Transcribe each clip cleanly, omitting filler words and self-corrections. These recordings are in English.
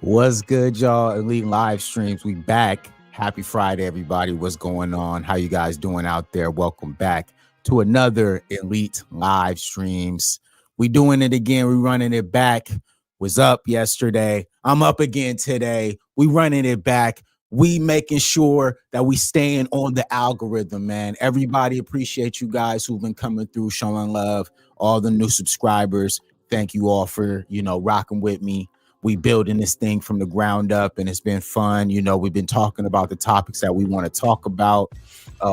What's good, y'all? Elite live streams. We back. Happy Friday, everybody. What's going on? How you guys doing out there? Welcome back to another Elite live streams. We doing it again. We running it back. Was up yesterday. I'm up again today. We running it back. We making sure that we staying on the algorithm, man. Everybody appreciate you guys who've been coming through, showing love. All the new subscribers. Thank you all for, rocking with me. We building this thing from the ground up, and it's been fun. We've been talking about the topics that we want to talk about,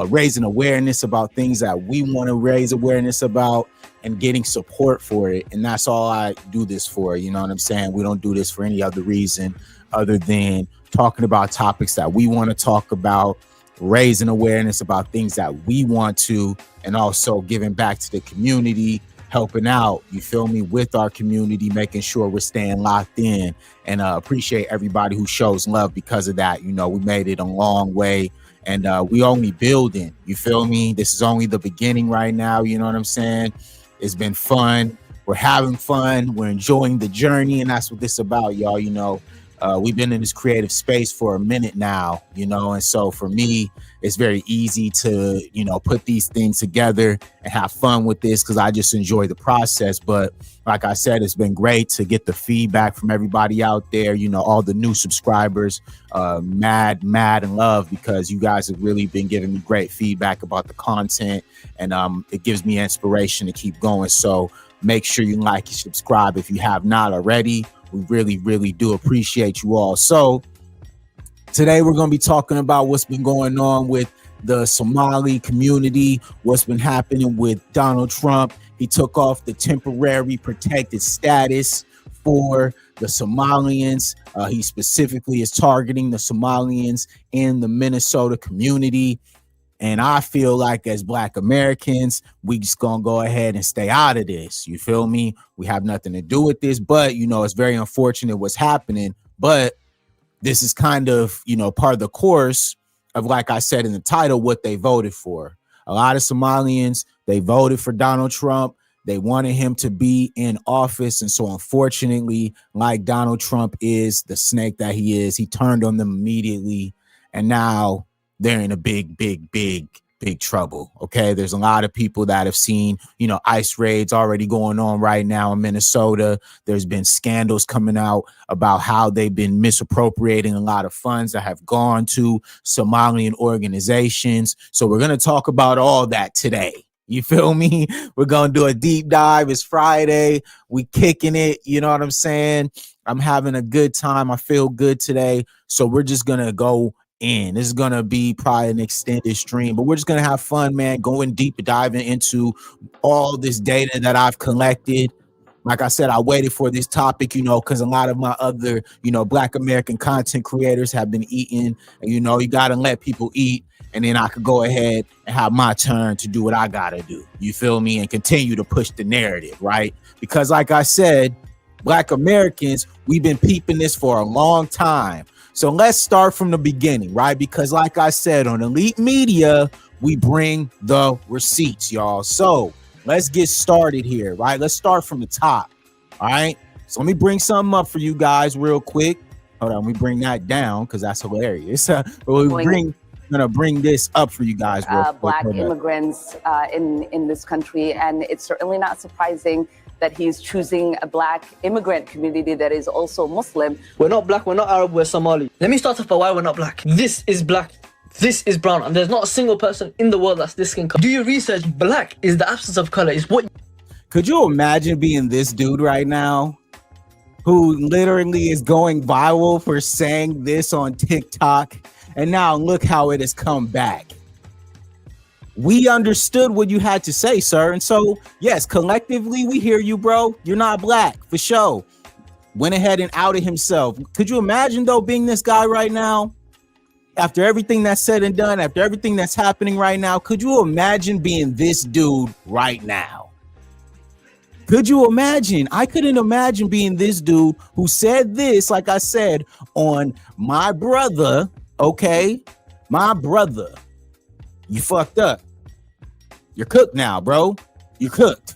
raising awareness about things that we want to raise awareness about, and getting support for it. And that's all I do this for. You know what I'm saying? We don't do this for any other reason other than talking about topics that we want to talk about, raising awareness about things that we want to, and also giving back to the community, helping out, you feel me, with our community, making sure we're staying locked in, and appreciate everybody who shows love because of that. We made it a long way, and we only building, you feel me? This is only the beginning right now, you know what I'm saying? It's been fun. We're having fun. We're enjoying the journey, and that's what this is about, y'all. We've been in this creative space for a minute now, and so for me, it's very easy to, put these things together and have fun with this because I just enjoy the process. But like I said, it's been great to get the feedback from everybody out there, all the new subscribers, mad in love, because you guys have really been giving me great feedback about the content, and it gives me inspiration to keep going. So make sure you like and subscribe if you have not already. We really, really do appreciate you all. So today we're going to be talking about what's been going on with the Somali community, what's been happening with Donald Trump. He took off the temporary protected status for the Somalians. He specifically is targeting the Somalians in the Minnesota community. And I feel like as Black Americans, we just gonna go ahead and stay out of this. You feel me? We have nothing to do with this, but it's very unfortunate what's happening. But this is kind of, part of the course of, like I said in the title, what they voted for. A lot of Somalians, they voted for Donald Trump. They wanted him to be in office. And so unfortunately, like Donald Trump is the snake that he is, he turned on them immediately. And now they're in a big trouble. Okay. There's a lot of people that have seen, ICE raids already going on right now in Minnesota. There's been scandals coming out about how they've been misappropriating a lot of funds that have gone to Somalian organizations. So we're going to talk about all that today. You feel me? We're going to do a deep dive. It's Friday. We kicking it. You know what I'm saying? I'm having a good time. I feel good today. So we're just going to go in. This is gonna be probably an extended stream, but we're just gonna have fun, man, going deep, diving into all this data that I've collected. Like I said, I waited for this topic, because a lot of my other, Black American content creators have been eating, and you gotta let people eat, and then I could go ahead and have my turn to do what I gotta do. You feel me? And continue to push the narrative, right? Because like I said, Black Americans, we've been peeping this for a long time. So let's start from the beginning, right? Because like I said, on Elite Media, we bring the receipts, y'all. So let's get started here, right? Let's start from the top, all right? So let me bring something up for you guys real quick. Hold on, let me bring that down because that's hilarious. We're gonna bring this up for you guys real quick. Black immigrants in this country, and it's certainly not surprising that he's choosing a Black immigrant community that is also Muslim. We're not Black, we're not Arab, we're Somali. Let me start off by why we're not Black. This is Black, this is brown, and there's not a single person in the world that's this skin color. Do your research. Black is the absence of color. Is what. Could you imagine being this dude right now, who literally is going viral for saying this on TikTok, and now look how it has come back. We understood what you had to say, sir. And so, yes, collectively, we hear you, bro. You're not Black, for sure. Went ahead and outed himself. Could you imagine, though, being this guy right now? After everything that's said and done, after everything that's happening right now, could you imagine being this dude right now? Could you imagine? I couldn't imagine being this dude who said this, like I said, on my brother, okay? My brother. You fucked up. You're cooked now, bro. You cooked.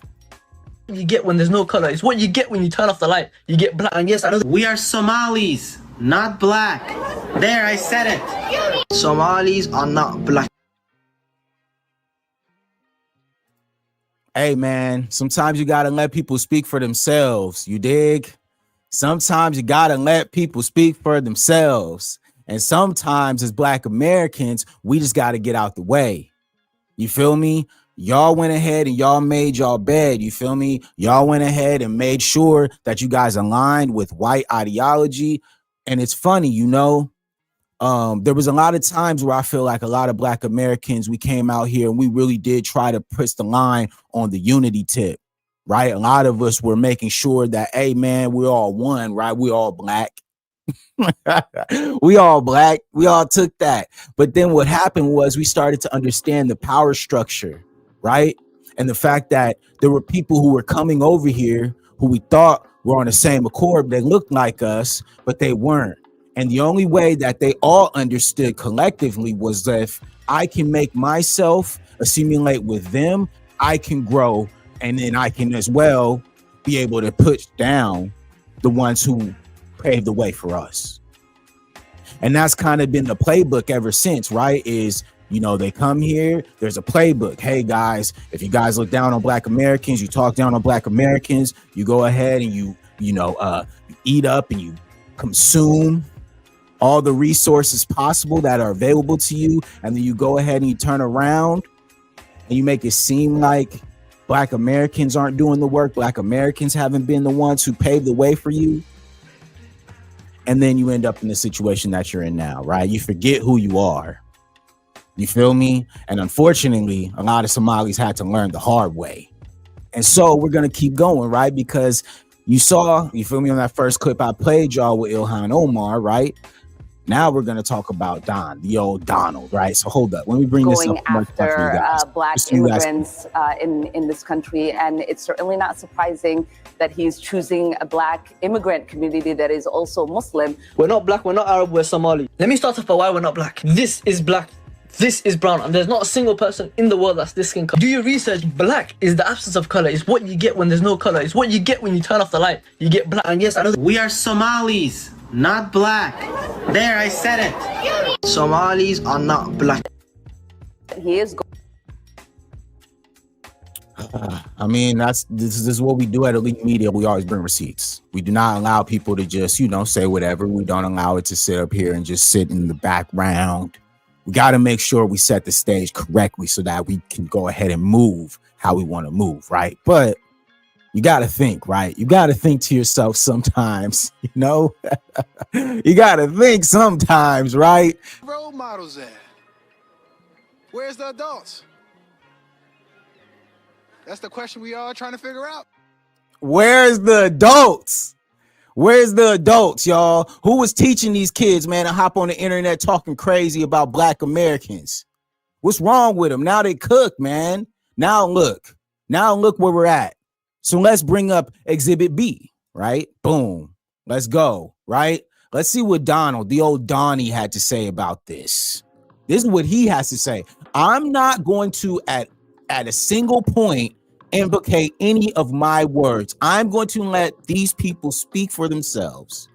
You get when there's no color. It's what you get when you turn off the light. You get black. And yes, I know we are Somalis. not black. There, I said it. Somalis are not black. Hey man, sometimes you gotta let people speak for themselves. You dig? Sometimes you gotta let people speak for themselves. And sometimes as Black Americans, we just gotta get out the way. You feel me? Y'all went ahead and y'all made y'all bed. You feel me? Y'all went ahead and made sure that you guys aligned with white ideology. And it's funny, you know, there was a lot of times where I feel like a lot of Black Americans, we came out here and we really did try to push the line on the unity tip, right? A lot of us were making sure that, hey, man, we're all one, right? We're all Black. We all Black. We all took that. But then what happened was we started to understand the power structure, right? And the fact that there were people who were coming over here who we thought were on the same accord. They looked like us, but they weren't. And the only way that they all understood collectively was that if I can make myself assimilate with them, I can grow, and then I can as well be able to push down the ones who paved the way for us. And that's kind of been the playbook ever since, right? Is, you know, they come here, there's a playbook. Hey guys, if you guys look down on Black Americans, you talk down on Black Americans, you go ahead and you eat up and you consume all the resources possible that are available to you, and then you go ahead and you turn around and you make it seem like Black Americans aren't doing the work. Black Americans haven't been the ones who paved the way for you. And then you end up in the situation that you're in now, right? You forget who you are. You feel me? And unfortunately, a lot of Somalis had to learn the hard way. And so we're going to keep going, right? Because you saw, you feel me, on that first clip I played y'all with Ilhan Omar, right? Now we're going to talk about Don, the old Donald, right? So hold up. Let me bring this up. Going after Black immigrants in this country. And it's certainly not surprising that he's choosing a Black immigrant community that is also Muslim. We're not black, we're not Arab, we're Somali. Let me start off by why we're not black. This is black. This is brown, and there's not a single person in the world that's this skin color. Do your research. Black is the absence of color. It's what you get when there's no color. It's what you get when you turn off the light. You get black. And yes, I know We are Somalis, not black. There, I said it. Somalis are not black. He is. I mean, this is what we do at Elite Media. We always bring receipts. We do not allow people to just, say whatever. We don't allow it to sit up here and just sit in the background. We got to make sure we set the stage correctly so that we can go ahead and move how we want to move, right? But you got to think, right? You got to think to yourself sometimes, you got to think sometimes, right? Role models at? Where's the adults? That's the question we all trying to figure out. Where's the adults? Where's the adults, y'all? Who was teaching these kids, man, to hop on the internet talking crazy about Black Americans? What's wrong with them? Now they cook, man. Now look where we're at. So let's bring up Exhibit B, right? Boom. Let's go, right? Let's see what Donald, the old Donnie, had to say about this. This is what he has to say. I'm not going to, at a single point, implicate any of my words. I'm going to let these people speak for themselves.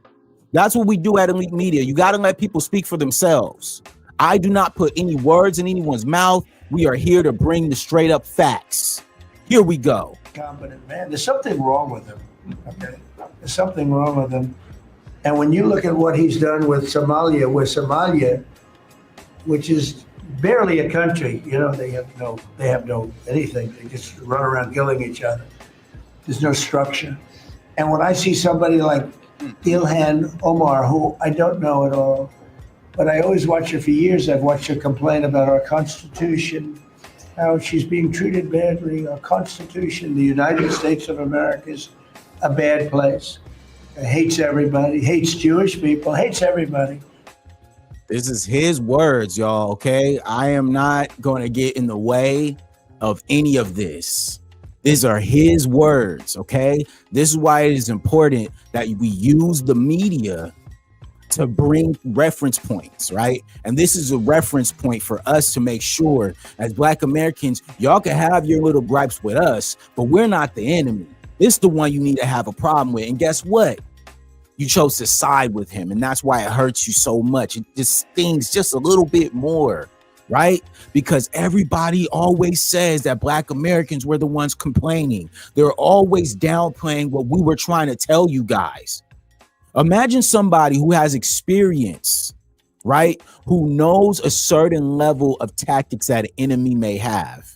That's what we do at Elite Media. You got to let people speak for themselves. I do not put any words in anyone's mouth. We are here to bring the straight up facts. Here we go. Competent man. There's something wrong with him. Okay, there's something wrong with him. And when you look at what he's done with Somalia, which is barely a country, they have no anything. They just run around killing each other. There's no structure. And when I see somebody like Ilhan Omar, who I don't know at all, but I always watch her for years. I've watched her complain about our Constitution, how she's being treated badly. Our Constitution, the United States of America, is a bad place. It hates everybody, hates Jewish people, hates everybody. This is his words, y'all, okay? I am not going to get in the way of any of this. These are his words, okay? This is why it is important that we use the media to bring reference points, right? And this is a reference point for us to make sure, as Black Americans, y'all can have your little gripes with us, but we're not the enemy. This is the one you need to have a problem with. And guess what? You chose to side with him, and that's why it hurts you so much. It just stings just a little bit more, right? Because everybody always says that Black Americans were the ones complaining. They're always downplaying what we were trying to tell you guys. Imagine somebody who has experience, right? Who knows a certain level of tactics that an enemy may have.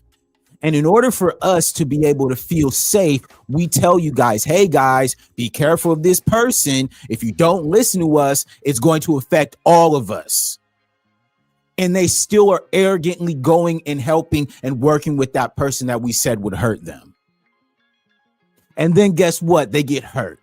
And in order for us to be able to feel safe, we tell you guys, hey guys, be careful of this person. If you don't listen to us, it's going to affect all of us. And they still are arrogantly going and helping and working with that person that we said would hurt them. And then guess what? They get hurt.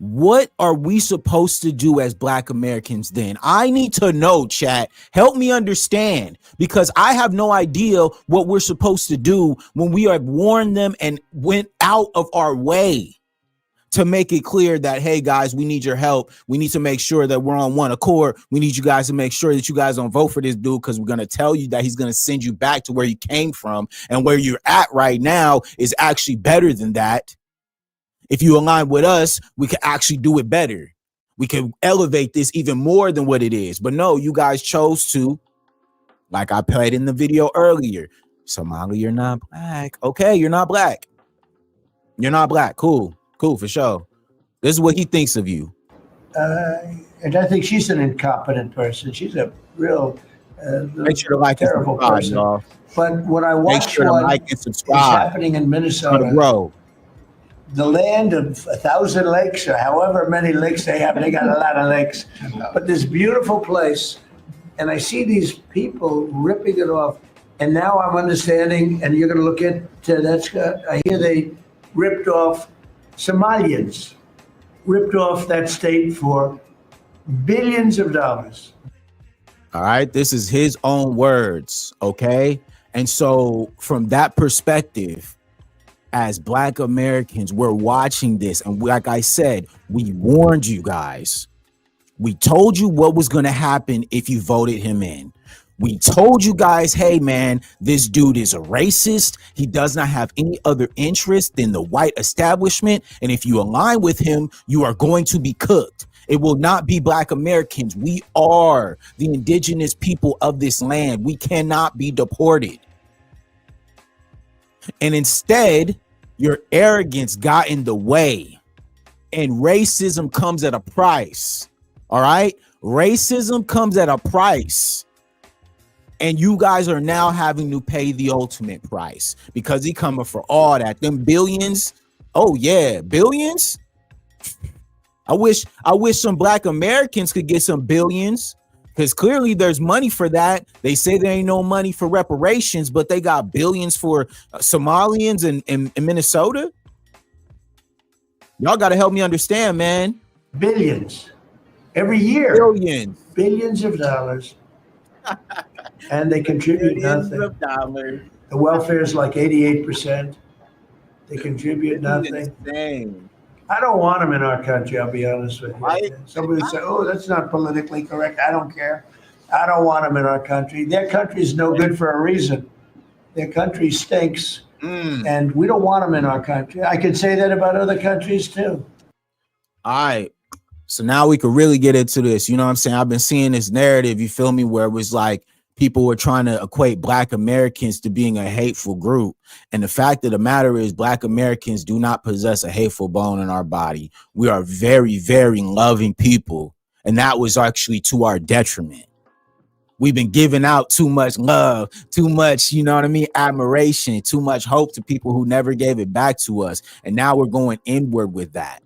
What are we supposed to do as Black Americans then? I need to know, chat. Help me understand, because I have no idea what we're supposed to do when we have warned them and went out of our way to make it clear that, hey, guys, we need your help. We need to make sure that we're on one accord. We need you guys to make sure that you guys don't vote for this dude, because we're going to tell you that he's going to send you back to where you came from, and where you're at right now is actually better than that. If you align with us, we can actually do it better. We can elevate this even more than what it is. But no, you guys chose to, like I played in the video earlier, Somali, you're not Black. Okay, you're not Black. You're not Black. Cool, for sure. This is what he thinks of you. And I think she's an incompetent person. She's a real make sure to like terrible and subscribe, person. y'all. But what I watched, make sure to like and subscribe. Is happening in Minnesota. Bro. The land of 1,000 lakes, or however many lakes they have. They got a lot of lakes. But this beautiful place, and I see these people ripping it off. And now I'm understanding, and you're going to look at that's. I hear they ripped off Somalians, ripped off that state for billions of dollars. All right, this is his own words, okay? And so from that perspective, as Black Americans, we're watching this, and like I said, we warned you guys. We told you what was going to happen if you voted him in. We told you guys, hey man, this dude is a racist. He does not have any other interest than the white establishment, and if you align with him, you are going to be cooked. It will not be Black Americans. We are the indigenous people of this land. We cannot be deported. And instead, your arrogance got in the way, and racism comes at a price. All right. Racism comes at a price, and you guys are now having to pay the ultimate price, because he coming for all that. Them billions. Oh yeah. Billions. I wish some Black Americans could get some billions, because clearly there's money for that. They say there ain't no money for reparations, but they got billions for Somalians in Minnesota. Y'all got to help me understand, man. Billions every year. Billions of dollars. And they contribute nothing. Of dollars. The welfare is like 88%. They contribute nothing. Insane. I don't want them in our country, I'll be honest with you. Somebody would say, oh, that's not politically correct. I don't care. I don't want them in our country. Their country is no good for a reason. Their country stinks, and we don't want them in our country. I could say that about other countries too. All right. So now we could really get into this. You know what I'm saying? I've been seeing this narrative, you feel me, where it was like people were trying to equate Black Americans to being a hateful group. And the fact of the matter is, Black Americans do not possess a hateful bone in our body. We are very, very loving people. And that was actually to our detriment. We've been giving out too much love, too much, you know what I mean, admiration, too much hope to people who never gave it back to us. And now we're going inward with that.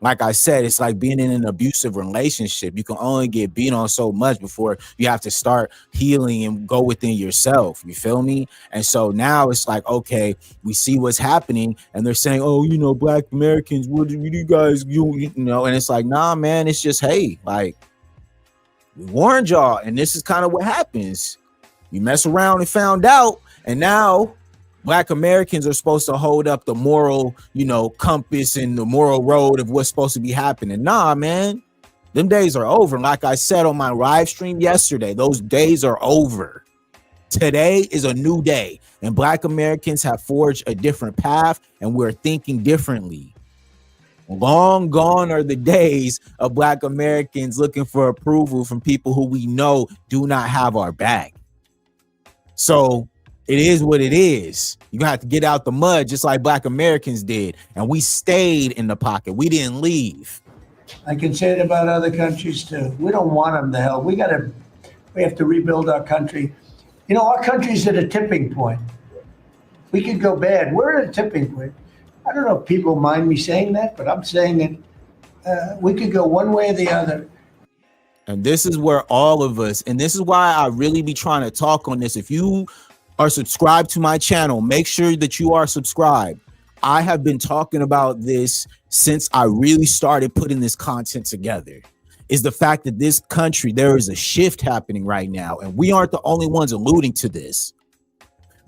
Like I said, it's like being in an abusive relationship. You can only get beat on so much before you have to start healing and go within yourself. You feel me? And so now it's like, okay, we see what's happening, and they're saying, oh, you know, Black Americans, what do you guys, you know? And it's like, nah, man, it's just, hey, like, we warned y'all, and this is kind of what happens. You mess around and found out, and now Black Americans are supposed to hold up the moral, you know, compass and the moral road of what's supposed to be happening. Nah, man, them days are over. Like I said on my live stream yesterday, those days are over. Today is a new day, and Black Americans have forged a different path, and we're thinking differently. Long gone are the days of Black Americans looking for approval from people who we know do not have our back. So it is what it is. You have to get out the mud just like Black Americans did. And we stayed in the pocket. We didn't leave. I can say it about other countries too. We don't want them to help. We have to rebuild our country. You know, our country's at a tipping point. We could go bad. We're at a tipping point. I don't know if people mind me saying that, but I'm saying it. We could go one way or the other. And this is where all of us, and this is why I really be trying to talk on this. If you are subscribed to my channel, make sure that you are subscribed. I have been talking about this since I really started putting this content together, is the fact that this country, there is a shift happening right now, and we aren't the only ones alluding to this.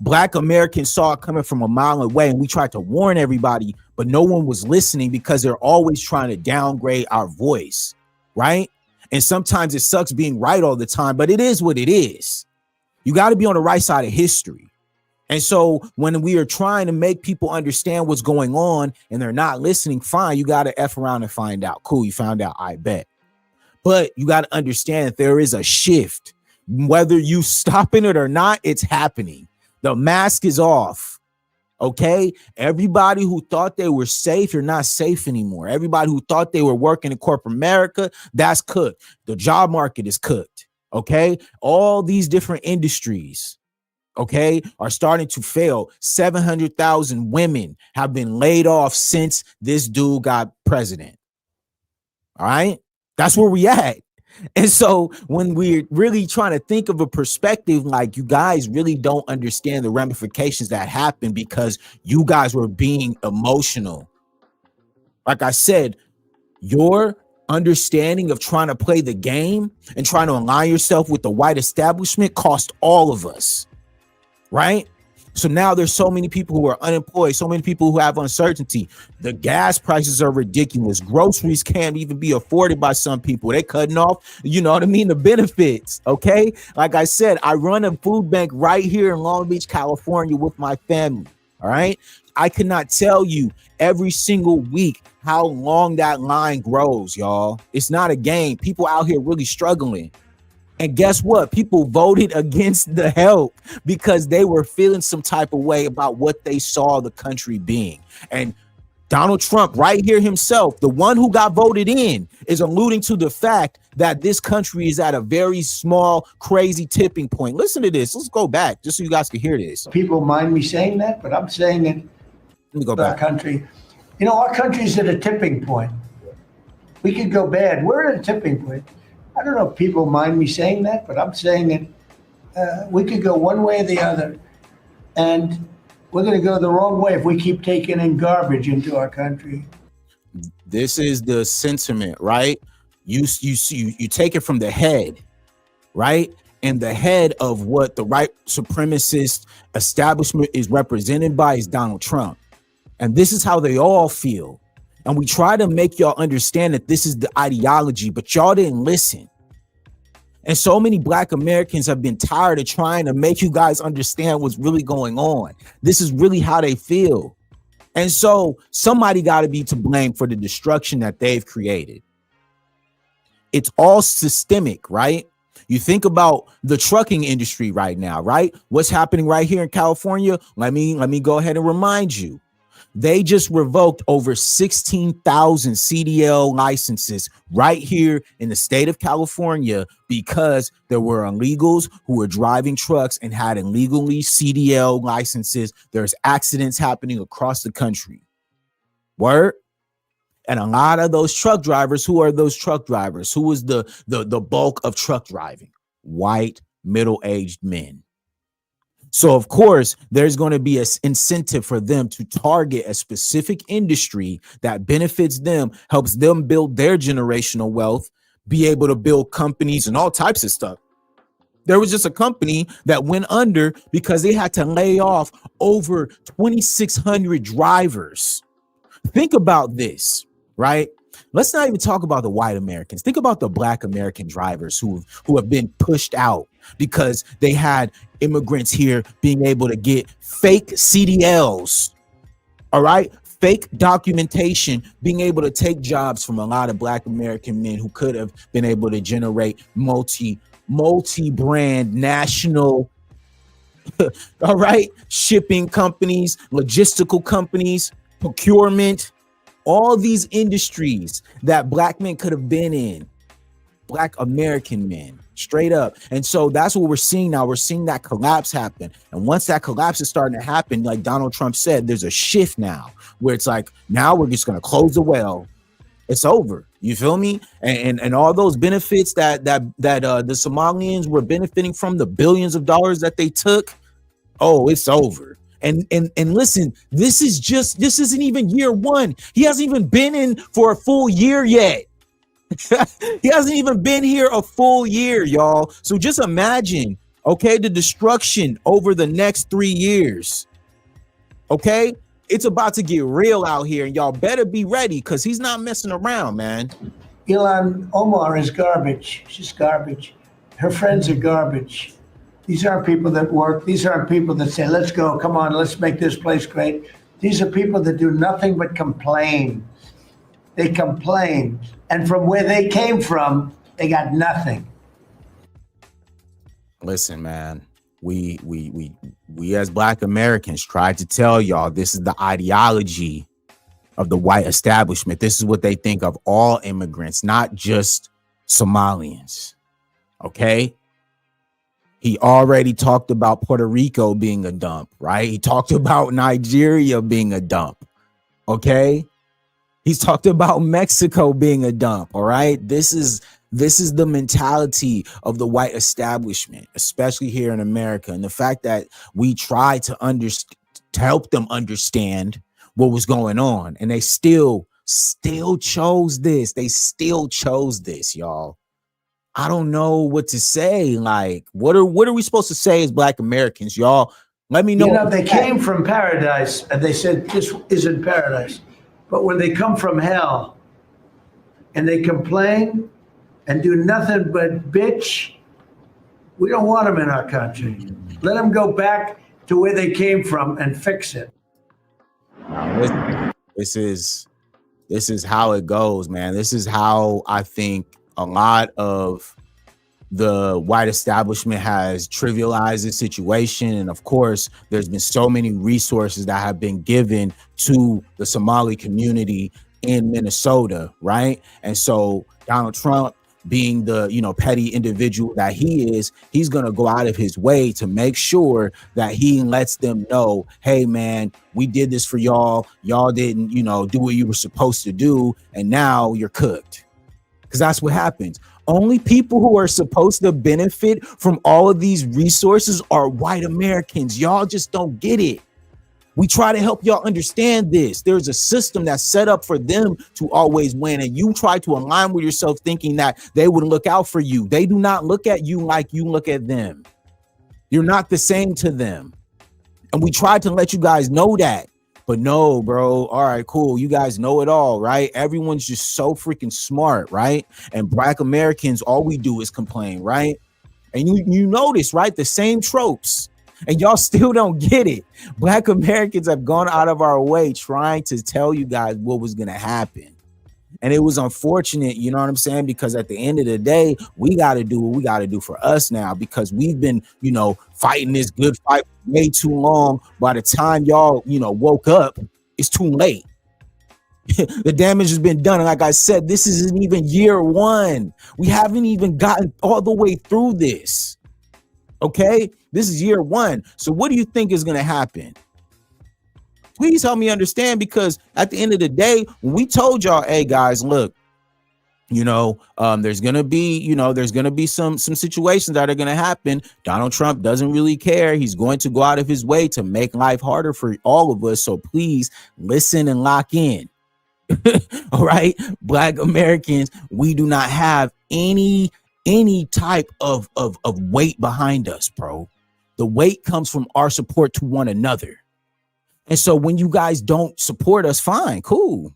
Black Americans saw it coming from a mile away, and we tried to warn everybody, but no one was listening because they're always trying to downgrade our voice, right? And sometimes it sucks being right all the time, but it is what it is. You got to be on the right side of history. And so when we are trying to make people understand what's going on and they're not listening, fine, you got to F around and find out. Cool, you found out, I bet. But you got to understand that there is a shift. Whether you stopping it or not, it's happening. The mask is off. Okay. Everybody who thought they were safe, you're not safe anymore. Everybody who thought they were working in corporate America, that's cooked. The job market is cooked. Okay. All these different industries, okay, are starting to fail. 700,000 women have been laid off since this dude got president. All right. That's where we at. And so when we're really trying to think of a perspective, like, you guys really don't understand the ramifications that happen because you guys were being emotional. Like I said, your understanding of trying to play the game and trying to align yourself with the white establishment cost all of us, right? So now there's so many people who are unemployed, so many people who have uncertainty. The gas prices are ridiculous. Groceries can't even be afforded by some people. They're cutting off, you know what I mean, the benefits, okay? Like I said, I run a food bank right here in Long Beach, California with my family, all right? I cannot tell you every single week how long that line grows, y'all. It's not a game. People out here really struggling. And guess what? People voted against the help because they were feeling some type of way about what they saw the country being. And Donald Trump right here himself, the one who got voted in, is alluding to the fact that this country is at a very small, crazy tipping point. Listen to this. Let's go back just so you guys can hear this. People mind me saying that, but I'm saying it. Let me go back. Our country, you know, our country's at a tipping point. We could go bad. We're at a tipping point. I don't know if people mind me saying that, but I'm saying it. We could go one way or the other, and we're going to go the wrong way if we keep taking in garbage into our country. This is the sentiment, right? You take it from the head, right? And the head of what the right supremacist establishment is represented by is Donald Trump. And this is how they all feel. And we try to make y'all understand that this is the ideology, but y'all didn't listen. And so many Black Americans have been tired of trying to make you guys understand what's really going on. This is really how they feel. And so somebody got to be to blame for the destruction that they've created. It's all systemic, right? You think about the trucking industry right now, right? What's happening right here in California? Let me go ahead and remind you. They just revoked over 16,000 CDL licenses right here in the state of California because there were illegals who were driving trucks and had illegally CDL licenses. There's accidents happening across the country. Word? And a lot of those truck drivers, who are those truck drivers? Who is the bulk of truck driving? White, middle-aged men. So, of course, there's going to be an incentive for them to target a specific industry that benefits them, helps them build their generational wealth, be able to build companies and all types of stuff. There was just a company that went under because they had to lay off over 2,600 drivers. Think about this, right? Let's not even talk about the white Americans. Think about the Black American drivers who have been pushed out because they had immigrants here being able to get fake CDLs. All right. fake documentation, being able to take jobs from a lot of Black American men who could have been able to generate multi-brand national, all right, shipping companies, logistical companies, procurement, all these industries that Black men could have been in, Black American men, straight up. And so that's what we're seeing now. We're seeing that collapse happen. And once that collapse is starting to happen, like Donald Trump said, there's a shift now where it's like, now we're just going to close the well. It's over. You feel me? And all those benefits that the Somalians were benefiting from, the billions of dollars that they took, oh, it's over. And listen, this isn't even year one. He hasn't even been in for a full year yet. He hasn't even been here a full year, y'all. So just imagine, okay, the destruction over the next 3 years. Okay, it's about to get real out here, and y'all better be ready because he's not messing around, man. Ilhan Omar is garbage. She's garbage. Her friends are garbage. These aren't people that work. These aren't people that say, let's go, come on, let's make this place great. These are people that do nothing but complain. They complain. And from where they came from, they got nothing. Listen, man, we as Black Americans tried to tell y'all this is the ideology of the white establishment. This is what they think of all immigrants, not just Somalians. Okay? He already talked about Puerto Rico being a dump, right? He talked about Nigeria being a dump. Okay? He's talked about Mexico being a dump. All right. This is the mentality of the white establishment, especially here in America. And the fact that we try to help them understand what was going on. And they still chose this. They still chose this, y'all. I don't know what to say. Like, what are we supposed to say as Black Americans, y'all? Let me know. You know, they came from paradise and they said, this isn't paradise. But when they come from hell and they complain and do nothing but bitch, we don't want them in our country. Let them go back to where they came from and fix it. This is how it goes, man. This is how I think a lot of the white establishment has trivialized the situation. And of course, there's been so many resources that have been given to the Somali community in Minnesota, right? And so Donald Trump, being the petty individual that he is, he's going to go out of his way to make sure that he lets them know, hey man, we did this for y'all didn't do what you were supposed to do, and now you're cooked. Because that's what happens. Only people who are supposed to benefit from all of these resources are white Americans. Y'all just don't get it. We try to help y'all understand this. There's a system that's set up for them to always win, and you try to align with yourself thinking that they would look out for you. They do not look at you like you look at them. You're not the same to them. And we tried to let you guys know that. But no, bro. All right, cool. You guys know it all, right? Everyone's just so freaking smart, right? And Black Americans, all we do is complain, right? And you notice, right? The same tropes. And y'all still don't get it. Black Americans have gone out of our way trying to tell you guys what was going to happen. And it was unfortunate, you know what I'm saying? Because at the end of the day, we got to do what we got to do for us now, because we've been, fighting this good fight way too long. By the time y'all, woke up, it's too late. The damage has been done. And like I said, this isn't even year one. We haven't even gotten all the way through this. Okay, this is year one. So what do you think is going to happen? Please help me understand, because at the end of the day, when we told y'all, hey guys, look, there's going to be some situations that are going to happen. Donald Trump doesn't really care. He's going to go out of his way to make life harder for all of us. So please listen and lock in. All right, Black Americans, we do not have any type of weight behind us, bro. The weight comes from our support to one another. And so when you guys don't support us, fine, cool.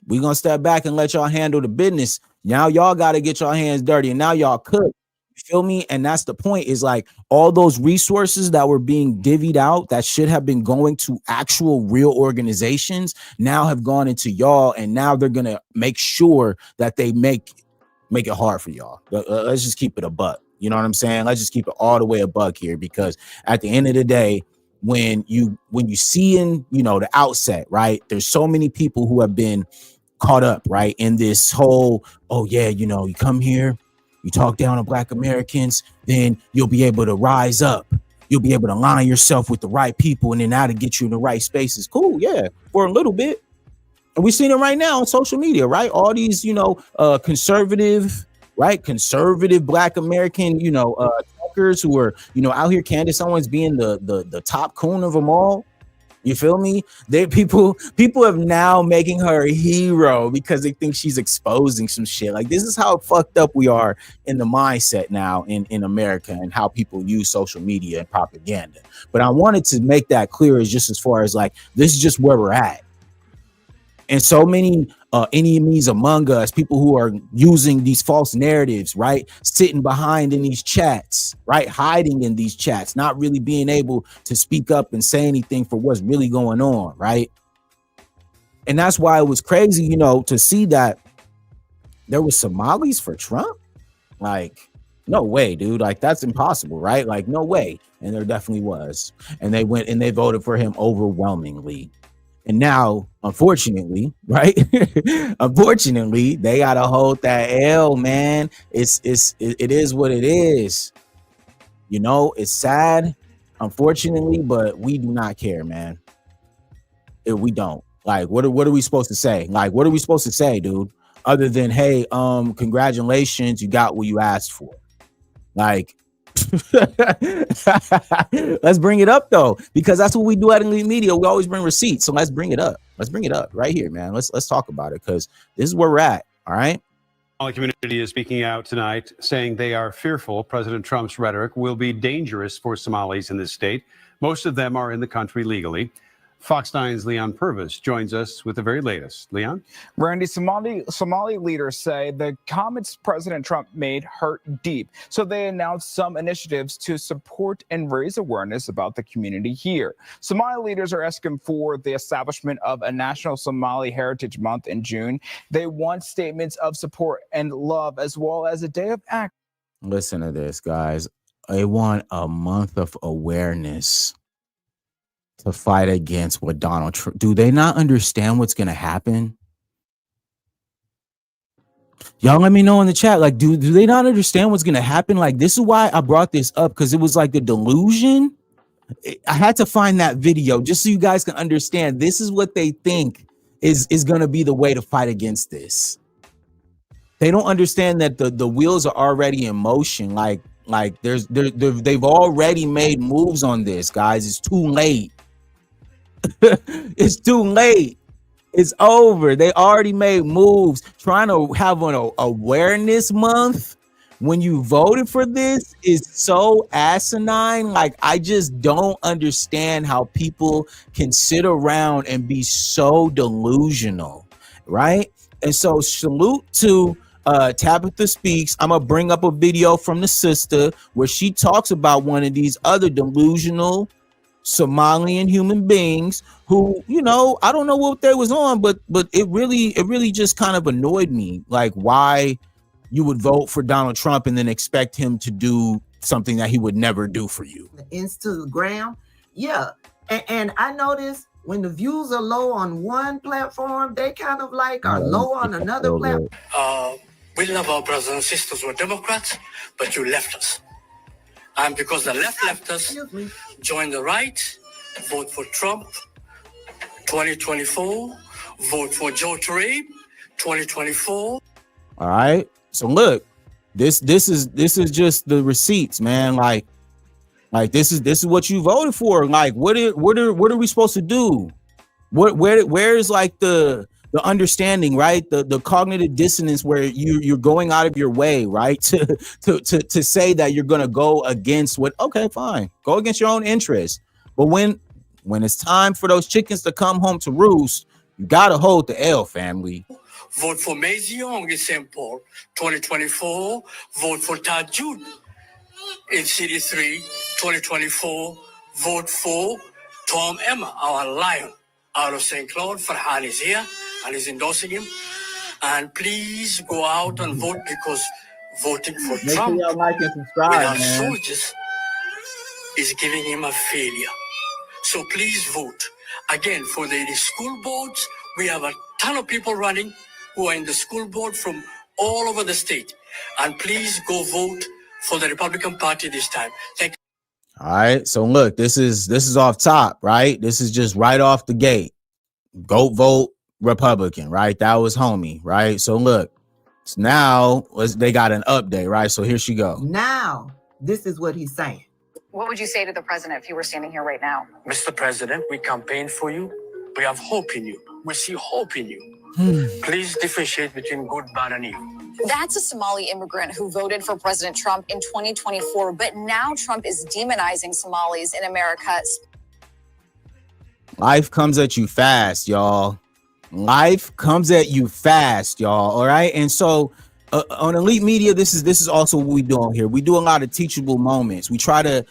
We're going to step back and let y'all handle the business. Now y'all got to get your hands dirty, and now y'all cook. You feel me? And that's the point, is like all those resources that were being divvied out that should have been going to actual real organizations now have gone into y'all, and now they're gonna make sure that they make it hard for y'all. Let's just keep it a buck. You know what I'm saying? Let's just keep it all the way a buck here, because at the end of the day, when you see in, you know, the outset, right, there's so many people who have been caught up, right, in this whole, oh yeah, you know, you come here, you talk down on Black Americans, then you'll be able to rise up. You'll be able to align yourself with the right people, and then that'll get you in the right spaces. Cool, yeah, for a little bit. And we've seen it right now on social media, right? All these, you know, conservative Black American, you know, talkers who are, you know, out here, Candace Owens being the top coon of them all. You feel me? People have now making her a hero because they think she's exposing some shit. Like, this is how fucked up we are in the mindset now in America, and how people use social media and propaganda. But I wanted to make that clear, as just as far as like, this is just where we're at. And so many enemies among us, people who are using these false narratives, right? Sitting behind in these chats, right? Hiding in these chats, not really being able to speak up and say anything for what's really going on, right? And that's why it was crazy, you know, to see that there was Somalis for Trump. Like, no way, dude. Like, that's impossible, right? Like, no way. And there definitely was. And they went and they voted for him overwhelmingly. And now, unfortunately, right? Unfortunately, they gotta hold that L, man. It is what it is. You know, it's sad, unfortunately, but we do not care, man. We don't. Like, what are we supposed to say? Like, what are we supposed to say, dude? Other than, hey, congratulations, you got what you asked for. Like, let's bring it up though, because that's what we do at Elite Media. We always bring receipts, so let's bring it up. Let's bring it up right here, man. Let's talk about it, because this is where we're at. All right. The community is speaking out tonight, saying they are fearful President Trump's rhetoric will be dangerous for Somalis in this state. Most of them are in the country legally. Fox 9's Leon Purvis joins us with the very latest. Leon? Randy, Somali leaders say the comments President Trump made hurt deep, so they announced some initiatives to support and raise awareness about the community here. Somali leaders are asking for the establishment of a National Somali Heritage Month in June. They want statements of support and love, as well as a day of act. Listen to this, guys. They want a month of awareness to fight against what Donald Trump. Do they not understand what's going to happen? Y'all let me know in the chat. Like, do they not understand what's going to happen? Like, this is why I brought this up, because it was like the delusion. I had to find that video just so you guys can understand. This is what they think is going to be the way to fight against this. They don't understand that the wheels are already in motion. Like they've already made moves on this, guys. It's too late. It's too late. It's over. They already made moves. Trying to have an awareness month when you voted for this is so asinine. Like, I just don't understand how people can sit around and be so delusional, right? And so salute to Tabitha Speaks. I'm gonna bring up a video from the sister where she talks about one of these other delusional Somalian human beings who, you know, I don't know what they was on, but it really just kind of annoyed me. Like, why you would vote for Donald Trump and then expect him to do something that he would never do for you. Instagram, yeah. And I noticed when the views are low on one platform, they kind of like are low on another platform. We love our brothers and sisters who are Democrats, but you left us. And because the left us, join the right, vote for Trump, 2024, vote for Joe Trey, 2024. All right. So look, this is just the receipts, man. Like this is what you voted for. Like, what are we supposed to do? Where is like the understanding, right? The cognitive dissonance where you're going out of your way, right? To say that you're gonna go against what, okay, fine, go against your own interests. But when it's time for those chickens to come home to roost, you gotta hold the L, family. Vote for Mazie Young in St. Paul, 2024. Vote for Todd Jude, in City 3, 2024, vote for Tom Emma, our lion, out of St. Cloud. Farhan is here and is endorsing him. And please go out and vote, because voting for Make sure Trump y'all like and subscribe, without man. soldiers is giving him a failure. So please vote. Again, for the school boards, we have a ton of people running who are in the school board from all over the state. And please go vote for the Republican Party this time. Thank you. All right. So look, this is off top, right? This is just right off the gate. Go vote Republican, right? That was homie, right? So look, so now they got an update, right? So here she go. Now, this is what he's saying. What would you say to the president if you were standing here right now? Mr. President, we campaign for you. We have hope in you. We see hope in you. Please differentiate between good, bad, and evil. That's a Somali immigrant who voted for President Trump in 2024, but now Trump is demonizing Somalis in America. Life comes at you fast, y'all. Life comes at you fast, y'all. All right. And so on Elite Media, this is also what we do on here. We do a lot of teachable moments. We try to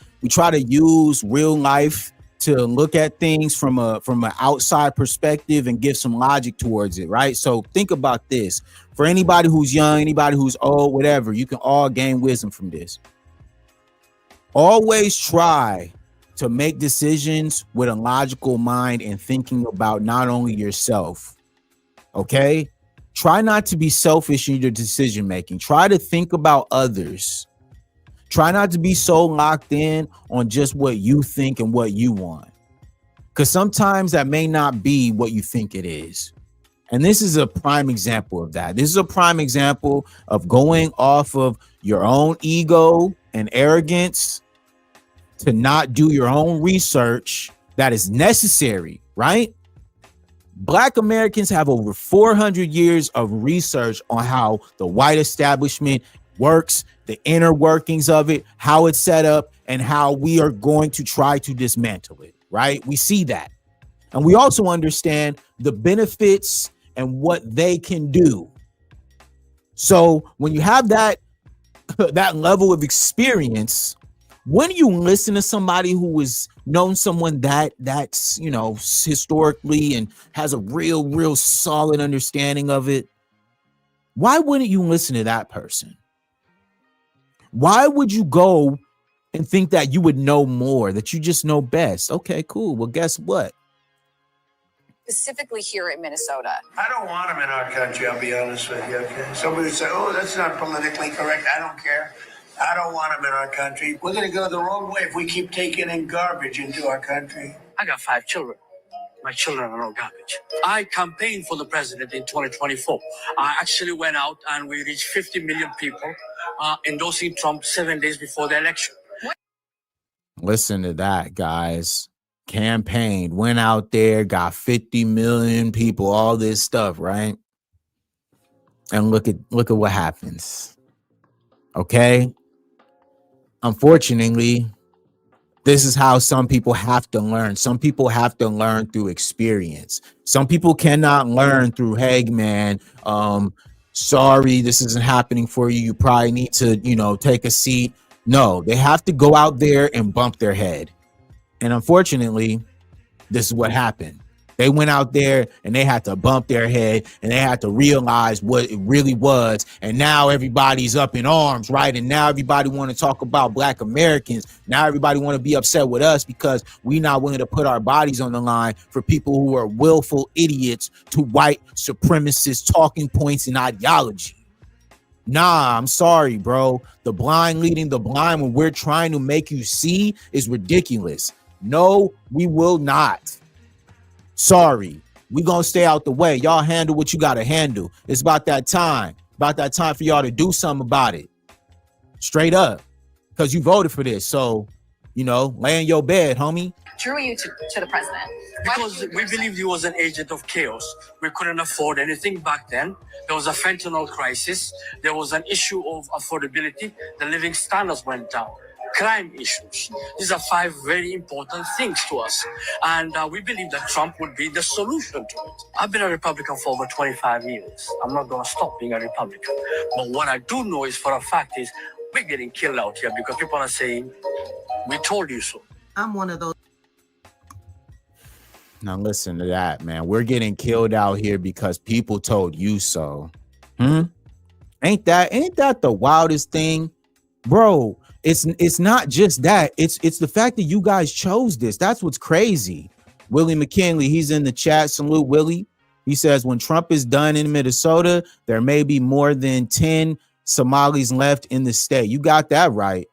use real life to look at things from an outside perspective and give some logic towards it, right? So think about this. For anybody who's young, anybody who's old, whatever, you can all gain wisdom from this. Always try to make decisions with a logical mind and thinking about not only yourself, okay? Try not to be selfish in your decision making. Try to think about others. Try not to be so locked in on just what you think and what you want, because sometimes that may not be what you think it is. And this is a prime example of that. This is a prime example of going off of your own ego and arrogance to not do your own research that is necessary, right? Black Americans have over 400 years of research on how the white establishment works, the inner workings of it, how it's set up, and how we are going to try to dismantle it, right? We see that. And we also understand the benefits and what they can do. So when you have that level of experience, when you listen to somebody who has known someone that's, you know, historically and has a real solid understanding of it, why wouldn't you listen to that person? Why would you go and think that you would know more, that you just know best? Okay, cool. Well, guess what? Specifically here in Minnesota. I don't want them in our country, I'll be honest with you, okay? Somebody would say, oh, that's not politically correct. I don't care. I don't want them in our country. We're going to go the wrong way if we keep taking in garbage into our country. I got 5 children. My children are no garbage. I campaigned for the president in 2024. I actually went out and we reached 50 million people endorsing Trump 7 days before the election. Listen to that, guys. Campaigned, went out there, got 50 million people, all this stuff, right? And look at what happens. Okay? Unfortunately, this is how some people have to learn. Some people have to learn through experience. Some people cannot learn through, hey, man, sorry, this isn't happening for you. You probably need to, you know, take a seat. No, they have to go out there and bump their head. And unfortunately, this is what happened. They went out there and they had to bump their head and they had to realize what it really was. And now everybody's up in arms, right? And now everybody want to talk about Black Americans. Now everybody want to be upset with us because we're not willing to put our bodies on the line for people who are willful idiots to white supremacist talking points and ideology. Nah, I'm sorry, bro. The blind leading the blind when we're trying to make you see is ridiculous. No, we will not. Sorry, we gonna stay out the way. Y'all handle what you gotta handle. It's about that time for y'all to do something about it. Straight up, because you voted for this. So, you know, lay in your bed, homie. Drew you to the president? Because we believed he was an agent of chaos. We couldn't afford anything back then. There was a fentanyl crisis. There was an issue of affordability. The living standards went down. Crime issues. These are 5 very important things to us. And we believe that Trump would be the solution to it. I've been a Republican for over 25 years. I'm not going to stop being a Republican. But what I do know is for a fact is we're getting killed out here because people are saying, we told you so. I'm one of those. Now listen to that, man. We're getting killed out here because people told you so. Ain't that the wildest thing, bro? It's not just that. It's the fact that you guys chose this. That's what's crazy. Willie McKinley, he's in the chat. Salute, Willie. He says, when Trump is done in Minnesota, there may be more than 10 Somalis left in the state. You got that right.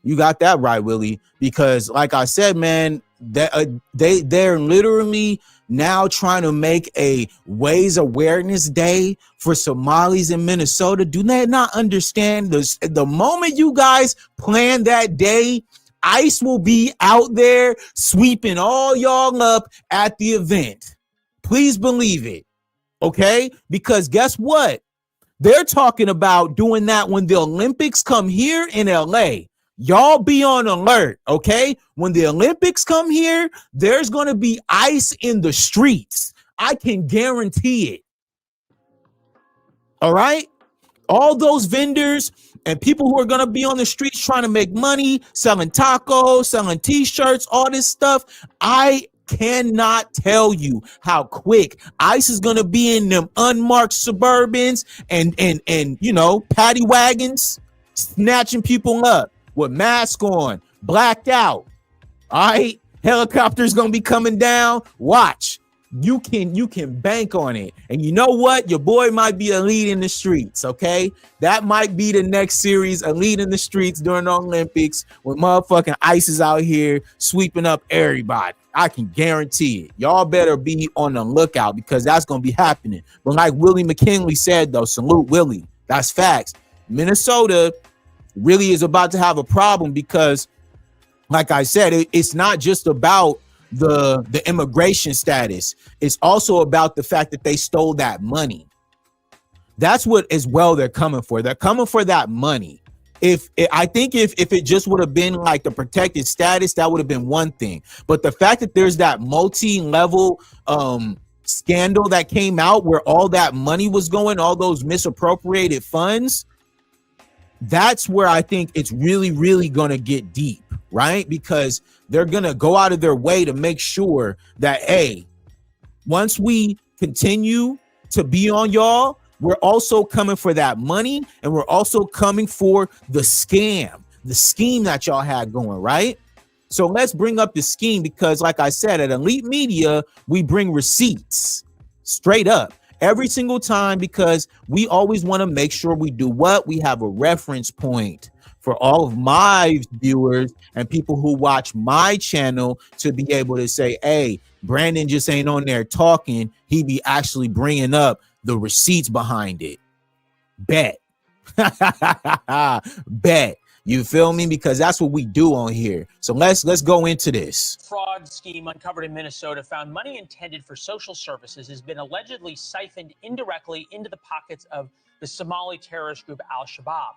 You got that right, Willie. Because like I said, man, they're literally now trying to make a Ways Awareness Day for Somalis in Minnesota. Do they not understand this? The moment you guys plan that day, ICE will be out there sweeping all y'all up at the event. Please believe it. Okay? Because guess what? They're talking about doing that when the Olympics come here in LA. Y'all be on alert, okay? When the Olympics come here, there's going to be ICE in the streets. I can guarantee it. All right? All those vendors and people who are going to be on the streets trying to make money, selling tacos, selling t-shirts, all this stuff. I cannot tell you how quick ICE is going to be in them unmarked Suburbans and you know, paddy wagons, snatching people up with masks on, blacked out. All right, helicopters gonna be coming down. Watch, you can bank on it. And you know what? Your boy might be a lead in the streets. Okay, that might be the next series, a lead in the streets during the Olympics, when motherfucking ICE is out here sweeping up everybody. I can guarantee it. Y'all better be on the lookout because that's gonna be happening. But like Willie McKinley said, though, salute Willie. That's facts. Minnesota really is about to have a problem because, like I said, it's not just about the immigration status. It's also about the fact that they stole that money. That's what as well they're coming for. They're coming for that money. I think if it just would have been like the protected status, that would have been one thing. But the fact that there's that multi-level scandal that came out where all that money was going, all those misappropriated funds, that's where I think it's really, really going to get deep, right? Because they're going to go out of their way to make sure that, hey, once we continue to be on y'all, we're also coming for that money, and we're also coming for the scheme that y'all had going, right? So let's bring up the scheme because, like I said, at Elite Media, we bring receipts straight up. Every single time, because we always want to make sure we do what? We have a reference point for all of my viewers and people who watch my channel to be able to say, hey, Brandon just ain't on there talking. He be actually bringing up the receipts behind it. Bet. Bet. You feel me? Because that's what we do on here. So let's go into this. Fraud scheme uncovered in Minnesota found money intended for social services has been allegedly siphoned indirectly into the pockets of the Somali terrorist group Al-Shabaab.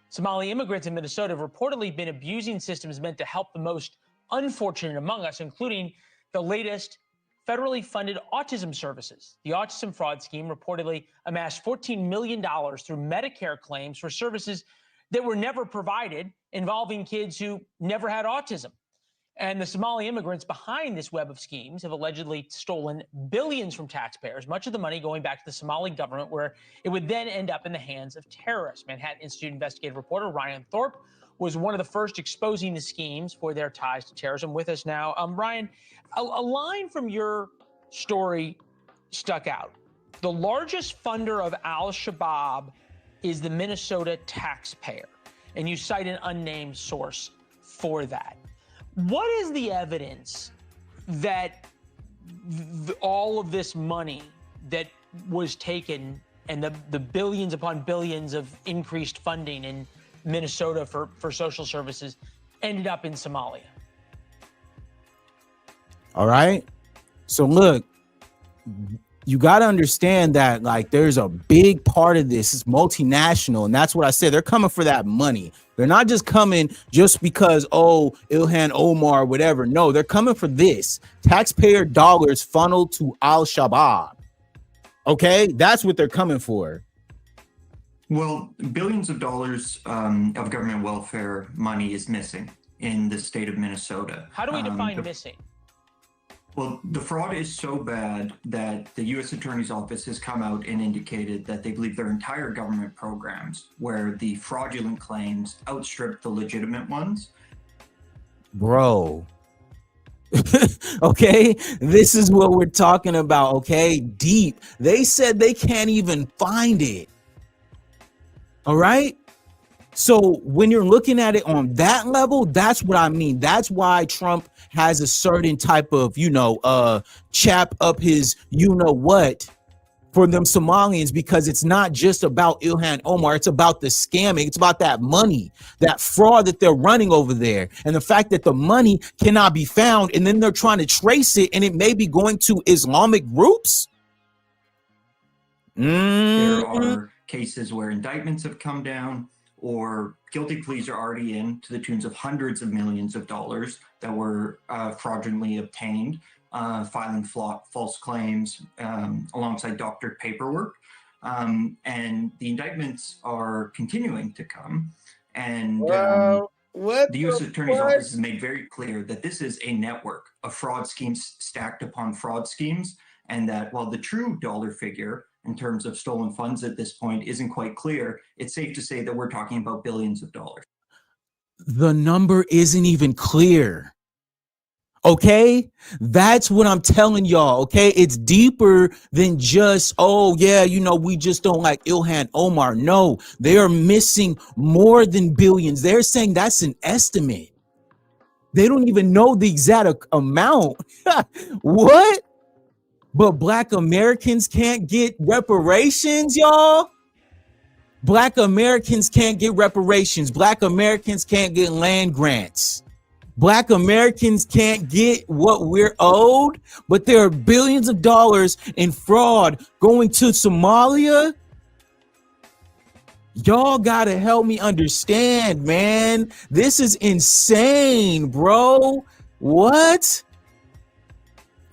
Somali immigrants in Minnesota have reportedly been abusing systems meant to help the most unfortunate among us, including the latest federally funded autism services. The autism fraud scheme reportedly amassed $14 million through Medicare claims for services that were never provided, involving kids who never had autism. And the Somali immigrants behind this web of schemes have allegedly stolen billions from taxpayers, much of the money going back to the Somali government, where it would then end up in the hands of terrorists. Manhattan Institute investigative reporter Ryan Thorpe was one of the first exposing the schemes for their ties to terrorism. With us now, Ryan, a line from your story stuck out. The largest funder of Al-Shabaab is the Minnesota taxpayer, and you cite an unnamed source for that. What is the evidence that all of this money that was taken and the billions upon billions of increased funding in Minnesota for social services ended up in Somalia? All right. So look, you got to understand that, like, there's a big part of this is multinational, and that's what I said. They're coming for that money. They're not just coming just because, oh, Ilhan Omar, whatever. No, they're coming for this. Taxpayer dollars funneled to Al-Shabaab. Okay, that's what they're coming for. Well, billions of dollars of government welfare money is missing in the state of Minnesota. How do we define missing? Well, the fraud is so bad that the U.S. Attorney's Office has come out and indicated that they believe their entire government programs, where the fraudulent claims outstrip the legitimate ones. Bro. Okay, this is what we're talking about. Okay, deep. They said they can't even find it. All right. So when you're looking at it on that level, that's what I mean. That's why Trump has a certain type of, chap up his, what for them Somalians, because it's not just about Ilhan Omar. It's about the scamming. It's about that money, that fraud that they're running over there. And the fact that the money cannot be found, and then they're trying to trace it, and it may be going to Islamic groups. There are cases where indictments have come down, or guilty pleas are already in to the tunes of hundreds of millions of dollars that were fraudulently obtained, filing false claims alongside doctored paperwork. And the indictments are continuing to come. And the U.S. Attorney's Office has made very clear that this is a network of fraud schemes stacked upon fraud schemes, and that while the true dollar figure in terms of stolen funds at this point isn't quite clear, it's safe to say that we're talking about billions of dollars. The number isn't even clear. Okay, that's what I'm telling y'all. Okay, it's deeper than just, we just don't like Ilhan Omar. No, they are missing more than billions. They're saying that's an estimate. They don't even know the exact amount. What? But Black Americans can't get reparations, y'all. Black Americans can't get reparations. Black Americans can't get land grants. Black Americans can't get what we're owed, but there are billions of dollars in fraud going to Somalia. Y'all gotta help me understand, man. This is insane, bro. What?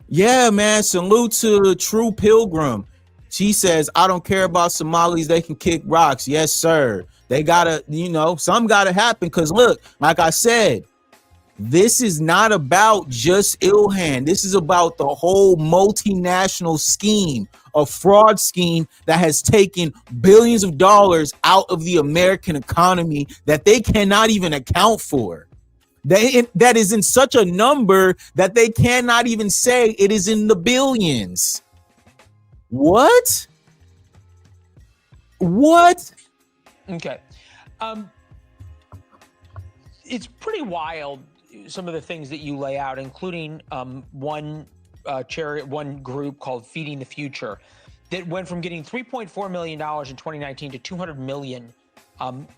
Yeah, man. Salute to True Pilgrim. She says, I don't care about Somalis. They can kick rocks. Yes, sir. They gotta, some gotta happen. Because look, like I said, this is not about just Ilhan. This is about the whole multinational scheme, a fraud scheme that has taken billions of dollars out of the American economy that they cannot even account for. That is in such a number that they cannot even say it is in the billions. What? Okay. It's pretty wild, some of the things that you lay out, including one group called Feeding the Future that went from getting $3.4 million in 2019 to $200 million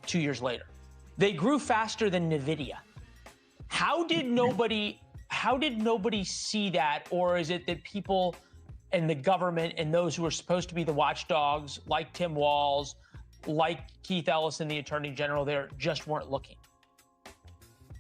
2 years later. They grew faster than NVIDIA. How did nobody see that? Or is it that people and the government and those who are supposed to be the watchdogs, like Tim Walz, like Keith Ellison, the Attorney General, there just weren't looking?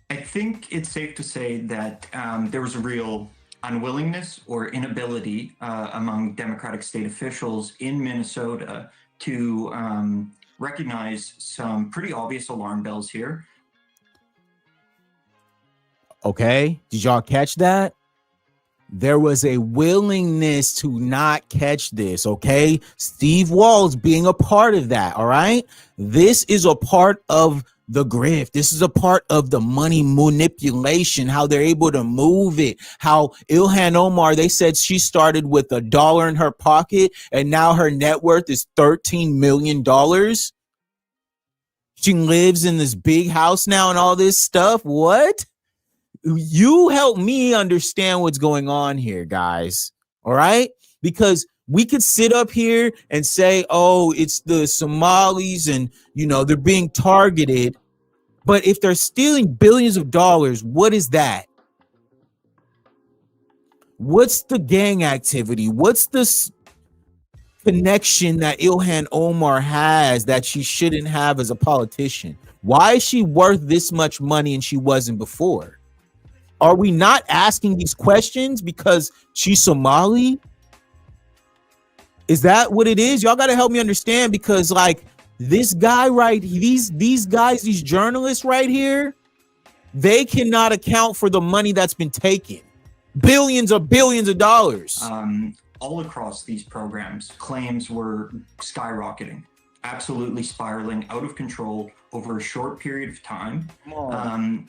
I think it's safe to say that there was a real unwillingness or inability among Democratic state officials in Minnesota to recognize some pretty obvious alarm bells here. Okay, did y'all catch that? There was a willingness to not catch this. Okay, Steve Walz being a part of that. All right, this is a part of the grift. This is a part of the money manipulation, how they're able to move it, how Ilhan Omar, they said she started with $1 in her pocket and now her net worth is $13 million. She lives in this big house now and all this stuff. What? You help me understand what's going on here, guys. All right? Because we could sit up here and say, oh, it's the Somalis and, they're being targeted. But if they're stealing billions of dollars, what is that? What's the gang activity? What's the connection that Ilhan Omar has that she shouldn't have as a politician? Why is she worth this much money and she wasn't before? Are we not asking these questions because she's Somali? Is that what it is? Y'all got to help me understand, because This guy these guys, these journalists right here, they cannot account for the money that's been taken. Billions of dollars. All across these programs, claims were skyrocketing, absolutely spiraling out of control over a short period of time.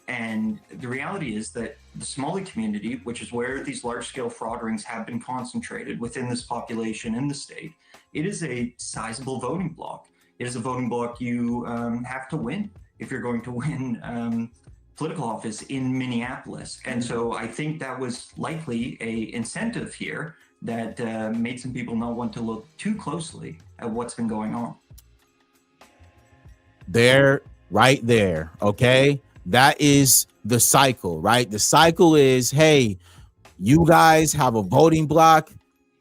And the reality is that the Somali community, which is where these large-scale fraud rings have been concentrated within this population in the state, it is a sizable voting bloc. It is a voting bloc you have to win if you're going to win political office in Minneapolis. And so I think that was likely a incentive here that made some people not want to look too closely at what's been going on. There, right there, okay? That is the cycle, right? The cycle is, hey, you guys have a voting block.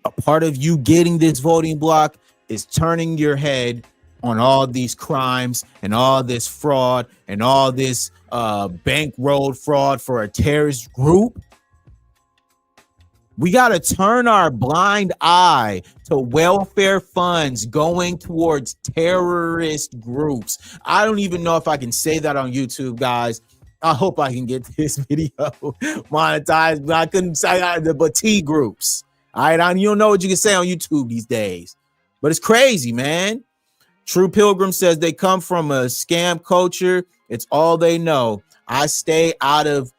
A part of you getting this voting block is turning your head on all these crimes and all this fraud and all this bankroll fraud for a terrorist group. We got to turn our blind eye to welfare funds going towards terrorist groups. I don't even know if I can say that on YouTube, guys. I hope I can get this video monetized, but I couldn't say the T groups. All right, you don't know what you can say on YouTube these days, but it's crazy, man. True Pilgrim says they come from a scam culture. It's all they know. I stay out of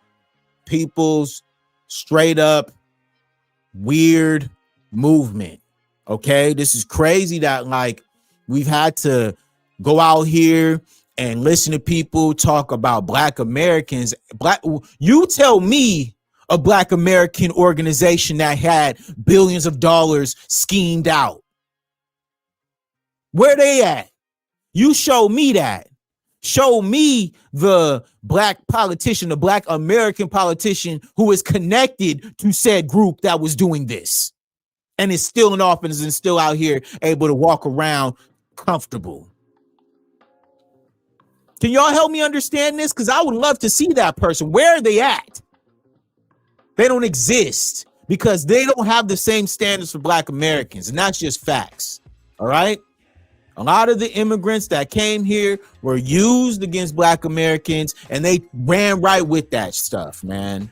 people's straight up weird movement. Okay, this is crazy that like we've had to go out here and listen to people talk about Black Americans. You tell me a Black American organization that had billions of dollars schemed out. Where they at? You show me that. Show me the Black politician, the Black American politician who is connected to said group that was doing this and is still in office and still out here able to walk around comfortable. Can y'all help me understand this? Because I would love to see that person. Where are they at? They don't exist because they don't have the same standards for Black Americans. And that's just facts. All right. A lot of the immigrants that came here were used against Black Americans and they ran right with that stuff, man.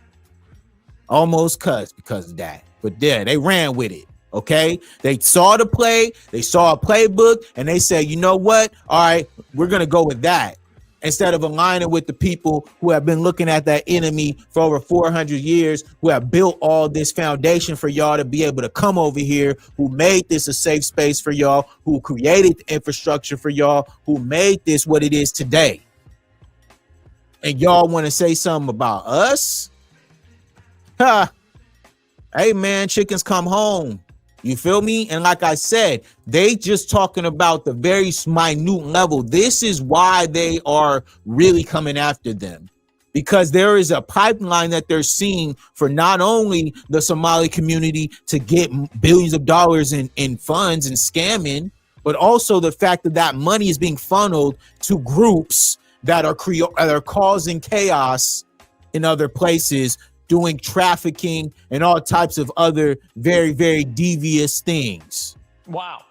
Almost because of that. But yeah, they ran with it. Okay. They saw the play. They saw a playbook and they said, you know what? All right, we're going to go with that. Instead of aligning with the people who have been looking at that enemy for over 400 years, who have built all this foundation for y'all to be able to come over here, who made this a safe space for y'all, who created the infrastructure for y'all, who made this what it is today. And y'all want to say something about us? Huh. Hey, man, chickens come home. You feel me? And like I said, they just talking about the very minute level. This is why they are really coming after them, because there is a pipeline that they're seeing for not only the Somali community to get billions of dollars in funds and scamming, but also the fact that that money is being funneled to groups that are causing chaos in other places, doing trafficking and all types of other very, very devious things. Wow.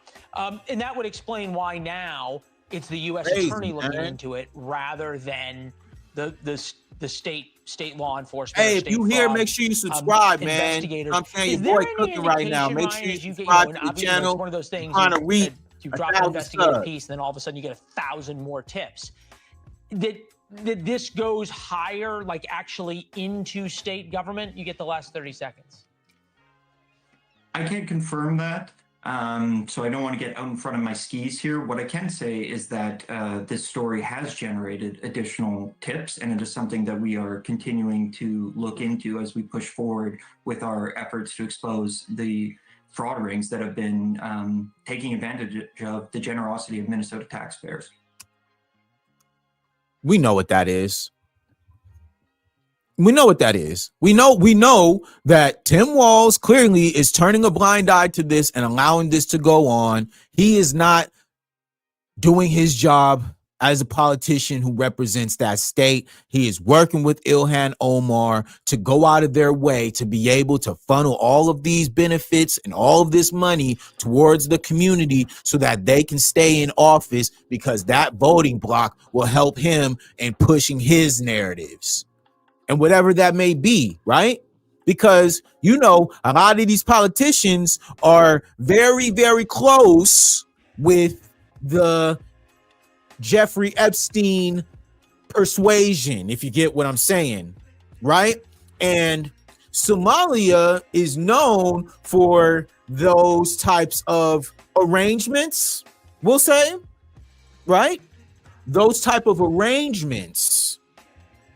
And that would explain why now it's the U.S. attorney looking into it rather than the state law enforcement. Hey, if you here, make sure you subscribe, man. I'm saying your boy cooking right now. Make sure you subscribe to the channel. It's one of those things. You drop an investigative piece, and then all of a sudden you get 1,000 more tips. That this goes higher, like actually into state government? You get the last 30 seconds. I can't confirm that, so I don't want to get out in front of my skis here. What I can say is that this story has generated additional tips, and it is something that we are continuing to look into as we push forward with our efforts to expose the fraud rings that have been taking advantage of the generosity of Minnesota taxpayers. We know what that is. We know what that is. We know that Tim Walz clearly is turning a blind eye to this and allowing this to go on. He is not doing his job as a politician who represents that state. He is working with Ilhan Omar to go out of their way to be able to funnel all of these benefits and all of this money towards the community so that they can stay in office, because that voting block will help him in pushing his narratives and whatever that may be, right? Because, you know, a lot of these politicians are very, very close with the Jeffrey Epstein persuasion, if you get what I'm saying, right? And Somalia is known for those types of arrangements, we'll say, right? Those type of arrangements.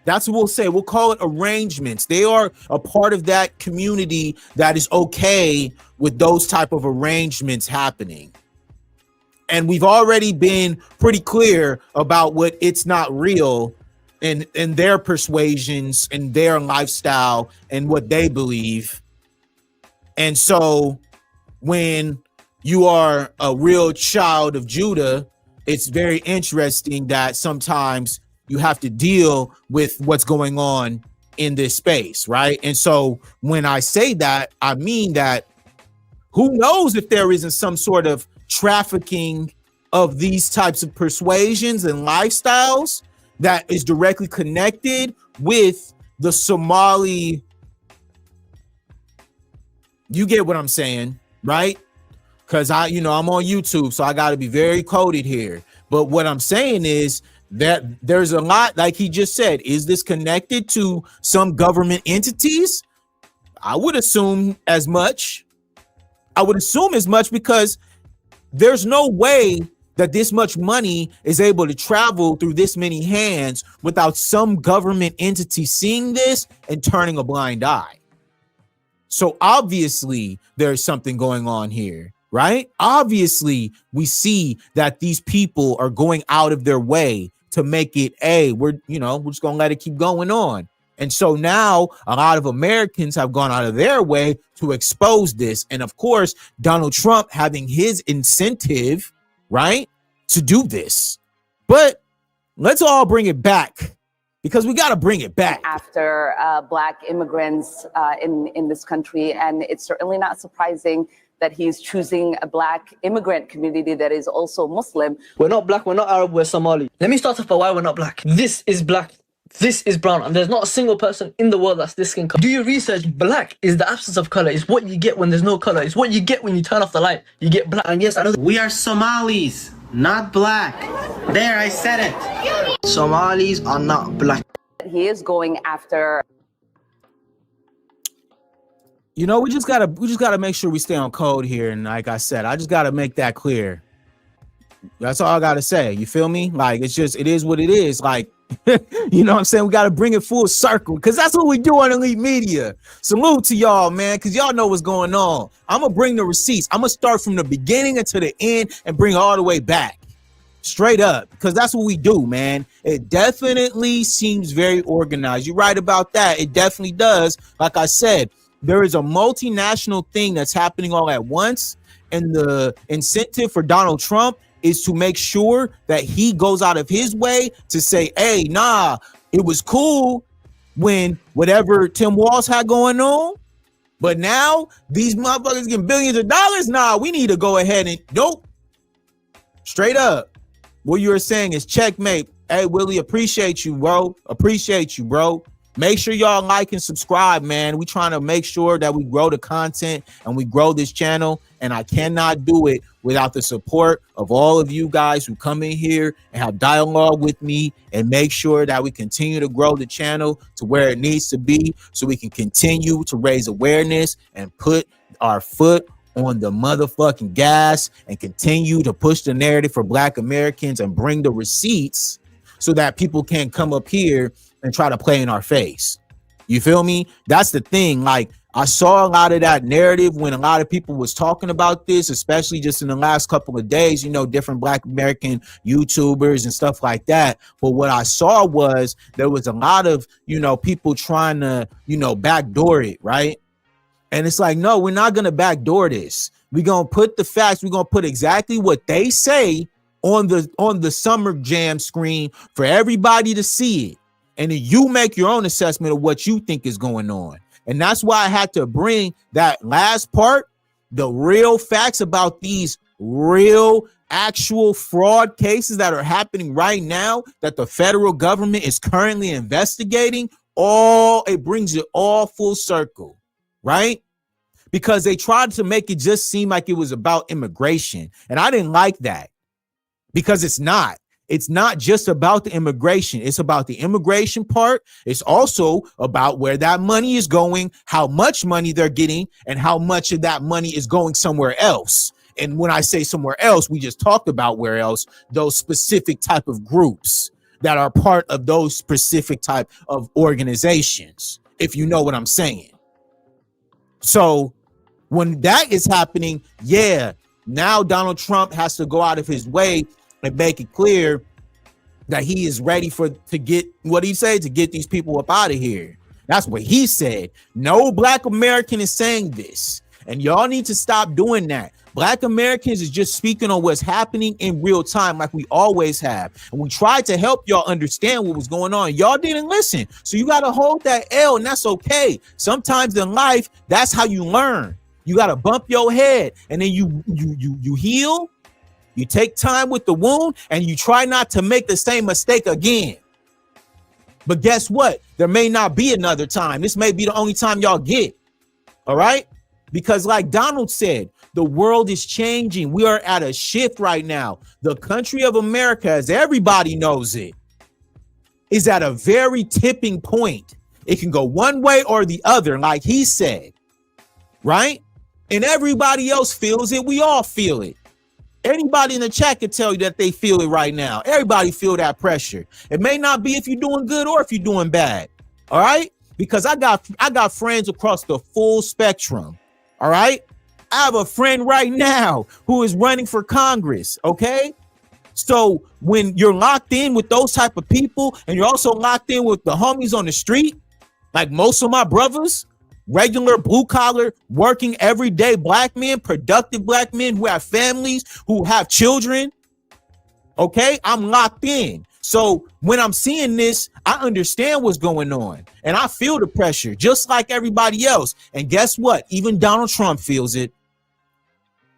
That's what we'll say. We'll call it arrangements. They are a part of that community that is okay with those type of arrangements happening. And we've already been pretty clear about what it's not real in their persuasions and their lifestyle and what they believe. And so when you are a real child of Judah, it's very interesting that sometimes you have to deal with what's going on in this space, right? And so when I say that, I mean that who knows if there isn't some sort of trafficking of these types of persuasions and lifestyles that is directly connected with the Somali. You get what I'm saying, right? Because I'm on YouTube, so I got to be very coded here. But what I'm saying is that there's a lot, like he just said, is this connected to some government entities? I would assume as much. I would assume as much, because there's no way that this much money is able to travel through this many hands without some government entity seeing this and turning a blind eye. So obviously there's something going on here, right? Obviously we see that these people are going out of their way to make it, we're just gonna let it keep going on. And so now a lot of Americans have gone out of their way to expose this. And of course, Donald Trump having his incentive, right, to do this. But let's all bring it back, because we got to bring it back. After Black immigrants in this country. And it's certainly not surprising that he's choosing a Black immigrant community that is also Muslim. We're not Black, we're not Arab, we're Somali. Let me start off by why we're not Black. This is Black. This is brown, and there's not a single person in the world that's this skin color. Do your research. Black is the absence of color. It's what you get when there's no color. It's what you get when you turn off the light. You get black. And yes, I know we are Somalis, not black. There, I said it. Somalis are not black. He is going after. We just gotta make sure we stay on code here. And like I said, I just gotta make that clear. That's all I gotta say. You feel me? Like, it is what it is. Like, you know what I'm saying? We got to bring it full circle, because that's what we do on Elite Media. Salute to y'all, man, because y'all know what's going on. I'm going to bring the receipts. I'm going to start from the beginning until the end and bring it all the way back. Straight up, because that's what we do, man. It definitely seems very organized. You're right about that. It definitely does. Like I said, there is a multinational thing that's happening all at once, and the incentive for Donald Trump is to make sure that he goes out of his way to say, hey, nah, it was cool when whatever Tim Walz had going on, but now these motherfuckers getting billions of dollars. Nah, we need to go ahead and nope. Straight up. What you were saying is checkmate. Hey, Willie, appreciate you, bro. Appreciate you, bro. Make sure y'all like and subscribe, man. We trying to make sure that we grow the content and we grow this channel. And I cannot do it without the support of all of you guys who come in here and have dialogue with me and make sure that we continue to grow the channel to where it needs to be, so we can continue to raise awareness and put our foot on the motherfucking gas and continue to push the narrative for Black Americans and bring the receipts so that people can't come up here and try to play in our face. You feel me? That's the thing. Like, I saw a lot of that narrative when a lot of people was talking about this, especially just in the last couple of days, different Black American YouTubers and stuff like that. But what I saw was there was a lot of, people trying to, backdoor it, right? And it's like, no, we're not going to backdoor this. We're going to put the facts. We're going to put exactly what they say on the Summer Jam screen for everybody to see it. And then you make your own assessment of what you think is going on. And that's why I had to bring that last part, the real facts about these real actual fraud cases that are happening right now that the federal government is currently investigating. It brings it all full circle, right? Because they tried to make it just seem like it was about immigration. And I didn't like that, because it's not. It's not just about the immigration. It's about the immigration part. It's also about where that money is going, how much money they're getting, and how much of that money is going somewhere else. And when I say somewhere else, we just talked about where else, those specific type of groups that are part of those specific type of organizations, if you know what I'm saying. So when that is happening, yeah, now Donald Trump has to go out of his way and make it clear that he is ready to get what he said, to get these people up out of here. That's what he said. No Black American is saying this, and y'all need to stop doing that. Black Americans is just speaking on what's happening in real time, like we always have. And we tried to help y'all understand what was going on. Y'all didn't listen. So you got to hold that L, and that's okay. Sometimes in life, that's how you learn. You got to bump your head, and then you heal. You take time with the wound, and you try not to make the same mistake again. But guess what? There may not be another time. This may be the only time y'all get. All right? Because like Donald said, the world is changing. We are at a shift right now. The country of America, as everybody knows it, is at a very tipping point. It can go one way or the other, like he said. Right? And everybody else feels it. We all feel it. Anybody in the chat can tell you that they feel it right now. Everybody feel that pressure. It may not be if you're doing good or if you're doing bad. All right? Because I got friends across the full spectrum. All right? I have a friend right now who is running for Congress. Okay? So when you're locked in with those type of people, and you're also locked in with the homies on the street, like most of my brothers, regular blue collar, working everyday Black men, productive Black men who have families, who have children. Okay, I'm locked in. So when I'm seeing this, I understand what's going on, and I feel the pressure just like everybody else. And guess what? Even Donald Trump feels it.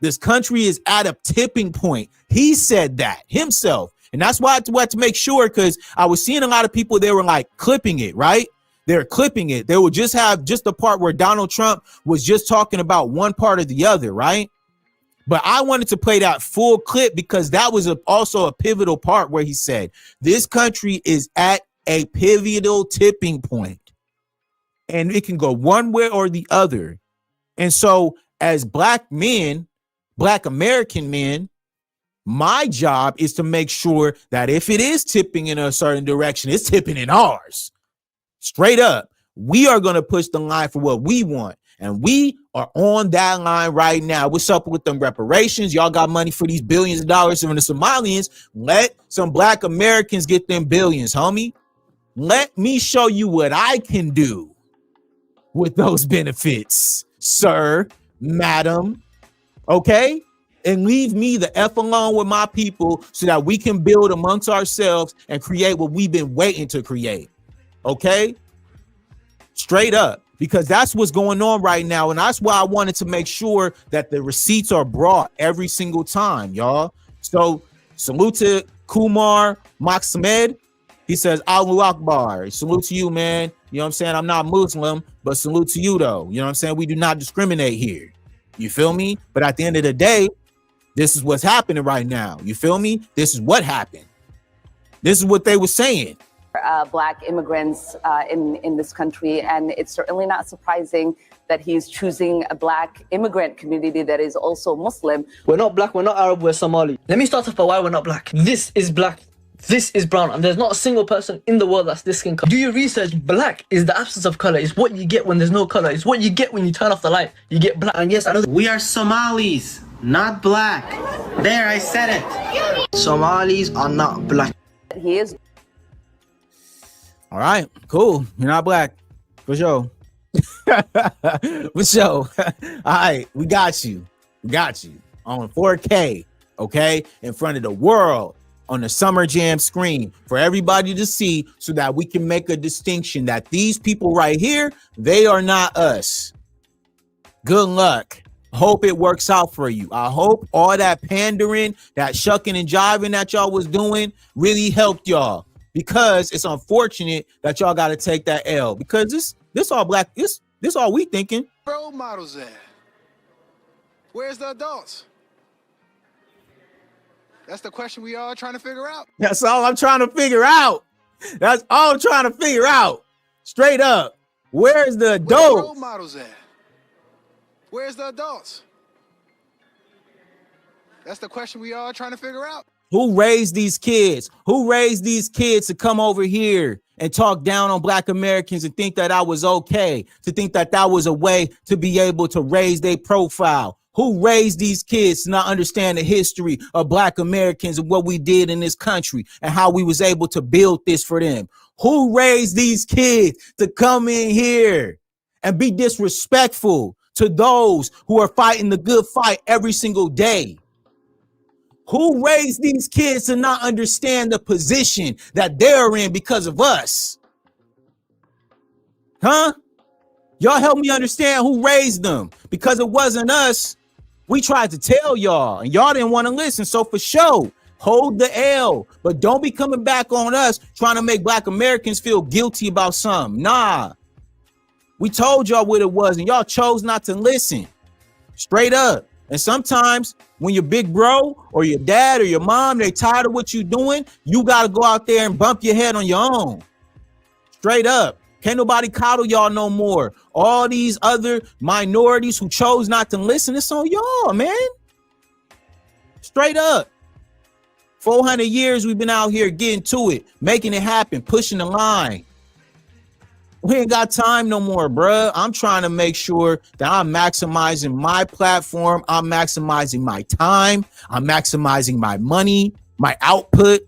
This country is at a tipping point. He said that himself. And that's why I had to make sure, because I was seeing a lot of people, they were like clipping it, right? They're clipping it. They would just have just the part where Donald Trump was just talking about one part or the other, right? But I wanted to play that full clip because that was also a pivotal part where he said, this country is at a pivotal tipping point, and it can go one way or the other. And so as Black men, Black American men, my job is to make sure that if it is tipping in a certain direction, it's tipping in ours. Straight up, we are going to push the line for what we want. And we are on that line right now. What's up with them reparations? Y'all got money for these billions of dollars from the Somalians. Let some Black Americans get them billions, homie. Let me show you what I can do with those benefits, sir, madam. Okay? And leave me the F alone with my people so that we can build amongst ourselves and create what we've been waiting to create. Okay, straight up, because that's what's going on right now. And that's why I wanted to make sure that the receipts are brought every single time, y'all. So salute to Kumar Maxmed. He says, Allahu Akbar. Salute to you, man. You know what I'm saying? I'm not Muslim, but salute to you, though. You know what I'm saying? We do not discriminate here. You feel me? But at the end of the day, this is what's happening right now. You feel me? This is what happened. This is what they were saying. Black immigrants in this country, and it's certainly not surprising that he's choosing a Black immigrant community that is also Muslim. We're not Black, we're not Arab, we're Somali. Let me start off by why we're not Black. This is Black, this is brown, and there's not a single person in the world that's this skin color. Do your research. Black is the absence of color. It's what you get when there's no color. It's what you get when you turn off the light. You get black. And yes, I know we are Somalis, not Black. There, I said it. Somalis are not Black. He is. All right, cool. You're not Black, for sure. For sure. All right, we got you. We got you on 4K. okay, in front of the world on the Summer Jam screen for everybody to see, so that we can make a distinction that these people right here, they are not us. Good luck. Hope it works out for you. I hope all that pandering, that shucking and jiving that y'all was doing really helped y'all, because it's unfortunate that y'all got to take that L, because this all black, this all we thinking. Role models at? Where's the adults? That's the question we all trying to figure out. That's all I'm trying to figure out. That's all I'm trying to figure out. Straight up. Where's the adults? Where's the role models at? Where's the adults? That's the question we all trying to figure out. Who raised these kids? Who raised these kids to come over here and talk down on Black Americans and think that that was okay, to think that that was a way to be able to raise their profile? Who raised these kids to not understand the history of Black Americans and what we did in this country and how we was able to build this for them? Who raised these kids to come in here and be disrespectful to those who are fighting the good fight every single day? Who raised these kids to not understand the position that they're in because of us? Huh? Y'all help me understand who raised them, because it wasn't us. We tried to tell y'all and y'all didn't want to listen. So for sure, hold the L, but don't be coming back on us trying to make Black Americans feel guilty about something. Nah, we told y'all what it was and y'all chose not to listen. Straight up. And sometimes when your big bro or your dad or your mom, they tired of what you're doing, you got to go out there and bump your head on your own. Straight up. Can't nobody coddle y'all no more. All these other minorities who chose not to listen, it's on y'all, man. Straight up. 400 years we've been out here getting to it, making it happen, pushing the line. We ain't got time no more, bruh. I'm trying to make sure that I'm maximizing my platform. I'm maximizing my time. I'm maximizing my money, my output.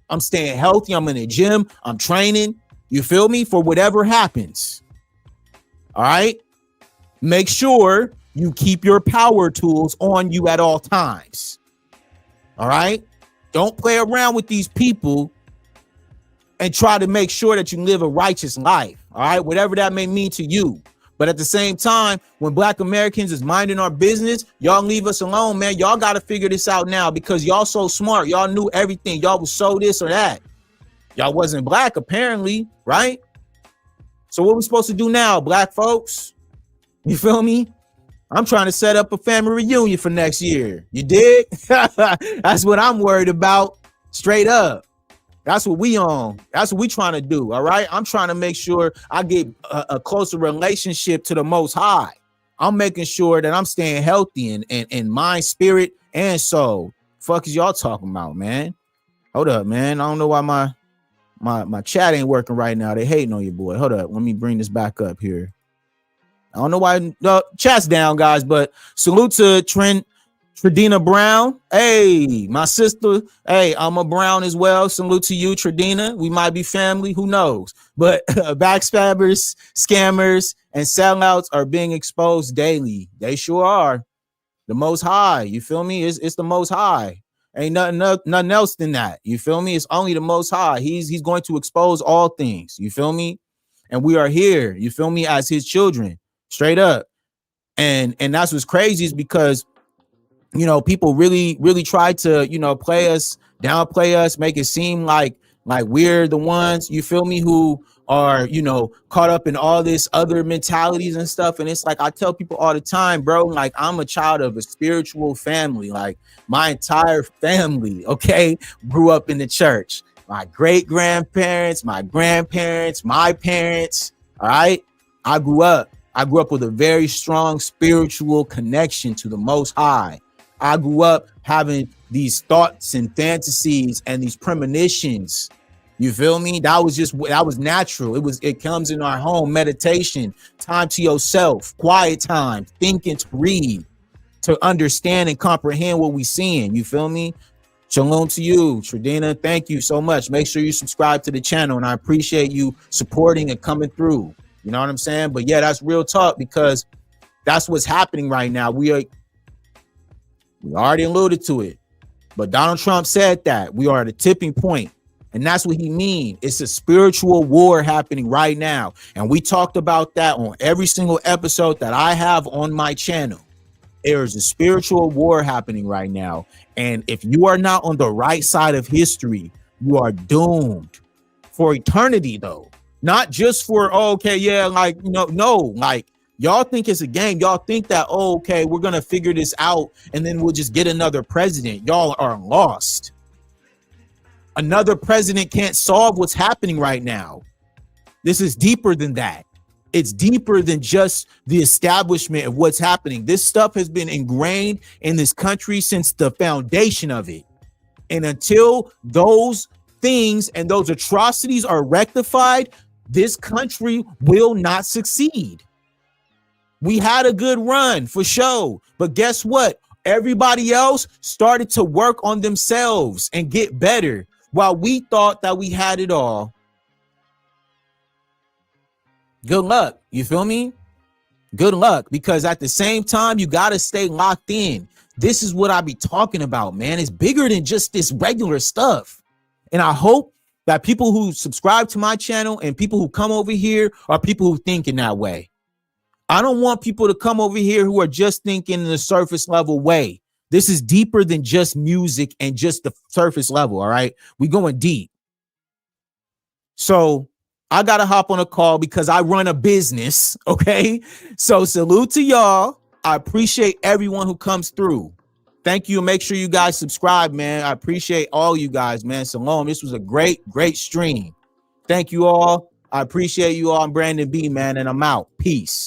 I'm staying healthy. I'm in the gym. I'm training. You feel me? For whatever happens. All right. Make sure you keep your power tools on you at all times. All right. Don't play around with these people and try to make sure that you live a righteous life. All right. Whatever that may mean to you. But at the same time, when Black Americans is minding our business, y'all leave us alone, man. Y'all got to figure this out now, because y'all so smart. Y'all knew everything. Y'all was so this or that. Y'all wasn't black, apparently, right? So what we supposed to do now, black folks? You feel me? I'm trying to set up a family reunion for next year. You dig? That's what I'm worried about. Straight up. That's what we on. That's what we trying to do. All right. I'm trying to make sure I get a closer relationship to the Most High. I'm making sure that I'm staying healthy in mind, spirit, and soul. Fuck is y'all talking about, man? Hold up, man. I don't know why my chat ain't working right now. They hating on you, boy. Hold up. Let me bring this back up here. I don't know why chat's down, guys, but salute to Tredina Brown. Hey, my sister. Hey, I'm a Brown as well. Salute to you, Tredina. We might be family. Who knows? But backstabbers, scammers, and sellouts are being exposed daily. They sure are. The Most High. You feel me? It's the Most High. Ain't nothing else than that. You feel me? It's only the Most High. He's going to expose all things. You feel me? And we are here. You feel me? As his children, straight up. And that's what's crazy, is because, you know, people really try to, you know, play us, downplay us, make it seem like we're the ones, you feel me, who are, you know, caught up in all this other mentalities and stuff. And it's like, I tell people all the time, bro, like, I'm a child of a spiritual family. Like, my entire family, okay, grew up in the church. My great grandparents, my grandparents, my parents. All right. I grew up with a very strong spiritual connection to the Most High. I grew up having these thoughts and fantasies and these premonitions. You feel me? That was natural. It comes in our home. Meditation, time to yourself, quiet time, thinking, to read, to understand and comprehend what we seeing. You feel me? Shalom to you, Tredina. Thank you so much. Make sure you subscribe to the channel, and I appreciate you supporting and coming through. You know what I'm saying? But yeah, that's real talk, because that's what's happening right now. We already alluded to it. But Donald Trump said that we are at a tipping point. And that's what he means. It's a spiritual war happening right now. And we talked about that on every single episode that I have on my channel. There is a spiritual war happening right now. And if you are not on the right side of history, you are doomed for eternity, though. Not just for, oh, okay, yeah, like, no, like, y'all think it's a game. Y'all think that, oh, okay, we're going to figure this out and then we'll just get another president. Y'all are lost. Another president can't solve what's happening right now. This is deeper than that. It's deeper than just the establishment of what's happening. This stuff has been ingrained in this country since the foundation of it. And until those things and those atrocities are rectified, this country will not succeed. We had a good run for sure, but guess what? Everybody else started to work on themselves and get better while we thought that we had it all. Good luck. You feel me? Good luck, because at the same time, you got to stay locked in. This is what I be talking about, man. It's bigger than just this regular stuff. And I hope that people who subscribe to my channel and people who come over here are people who think in that way. I don't want people to come over here who are just thinking in a surface level way. This is deeper than just music and just the surface level, all right? We going deep. So I got to hop on a call because I run a business, okay? So salute to y'all. I appreciate everyone who comes through. Thank you. Make sure you guys subscribe, man. I appreciate all you guys, man. Salome, this was a great stream. Thank you all. I appreciate you all. I'm Brandon B, man, and I'm out. Peace.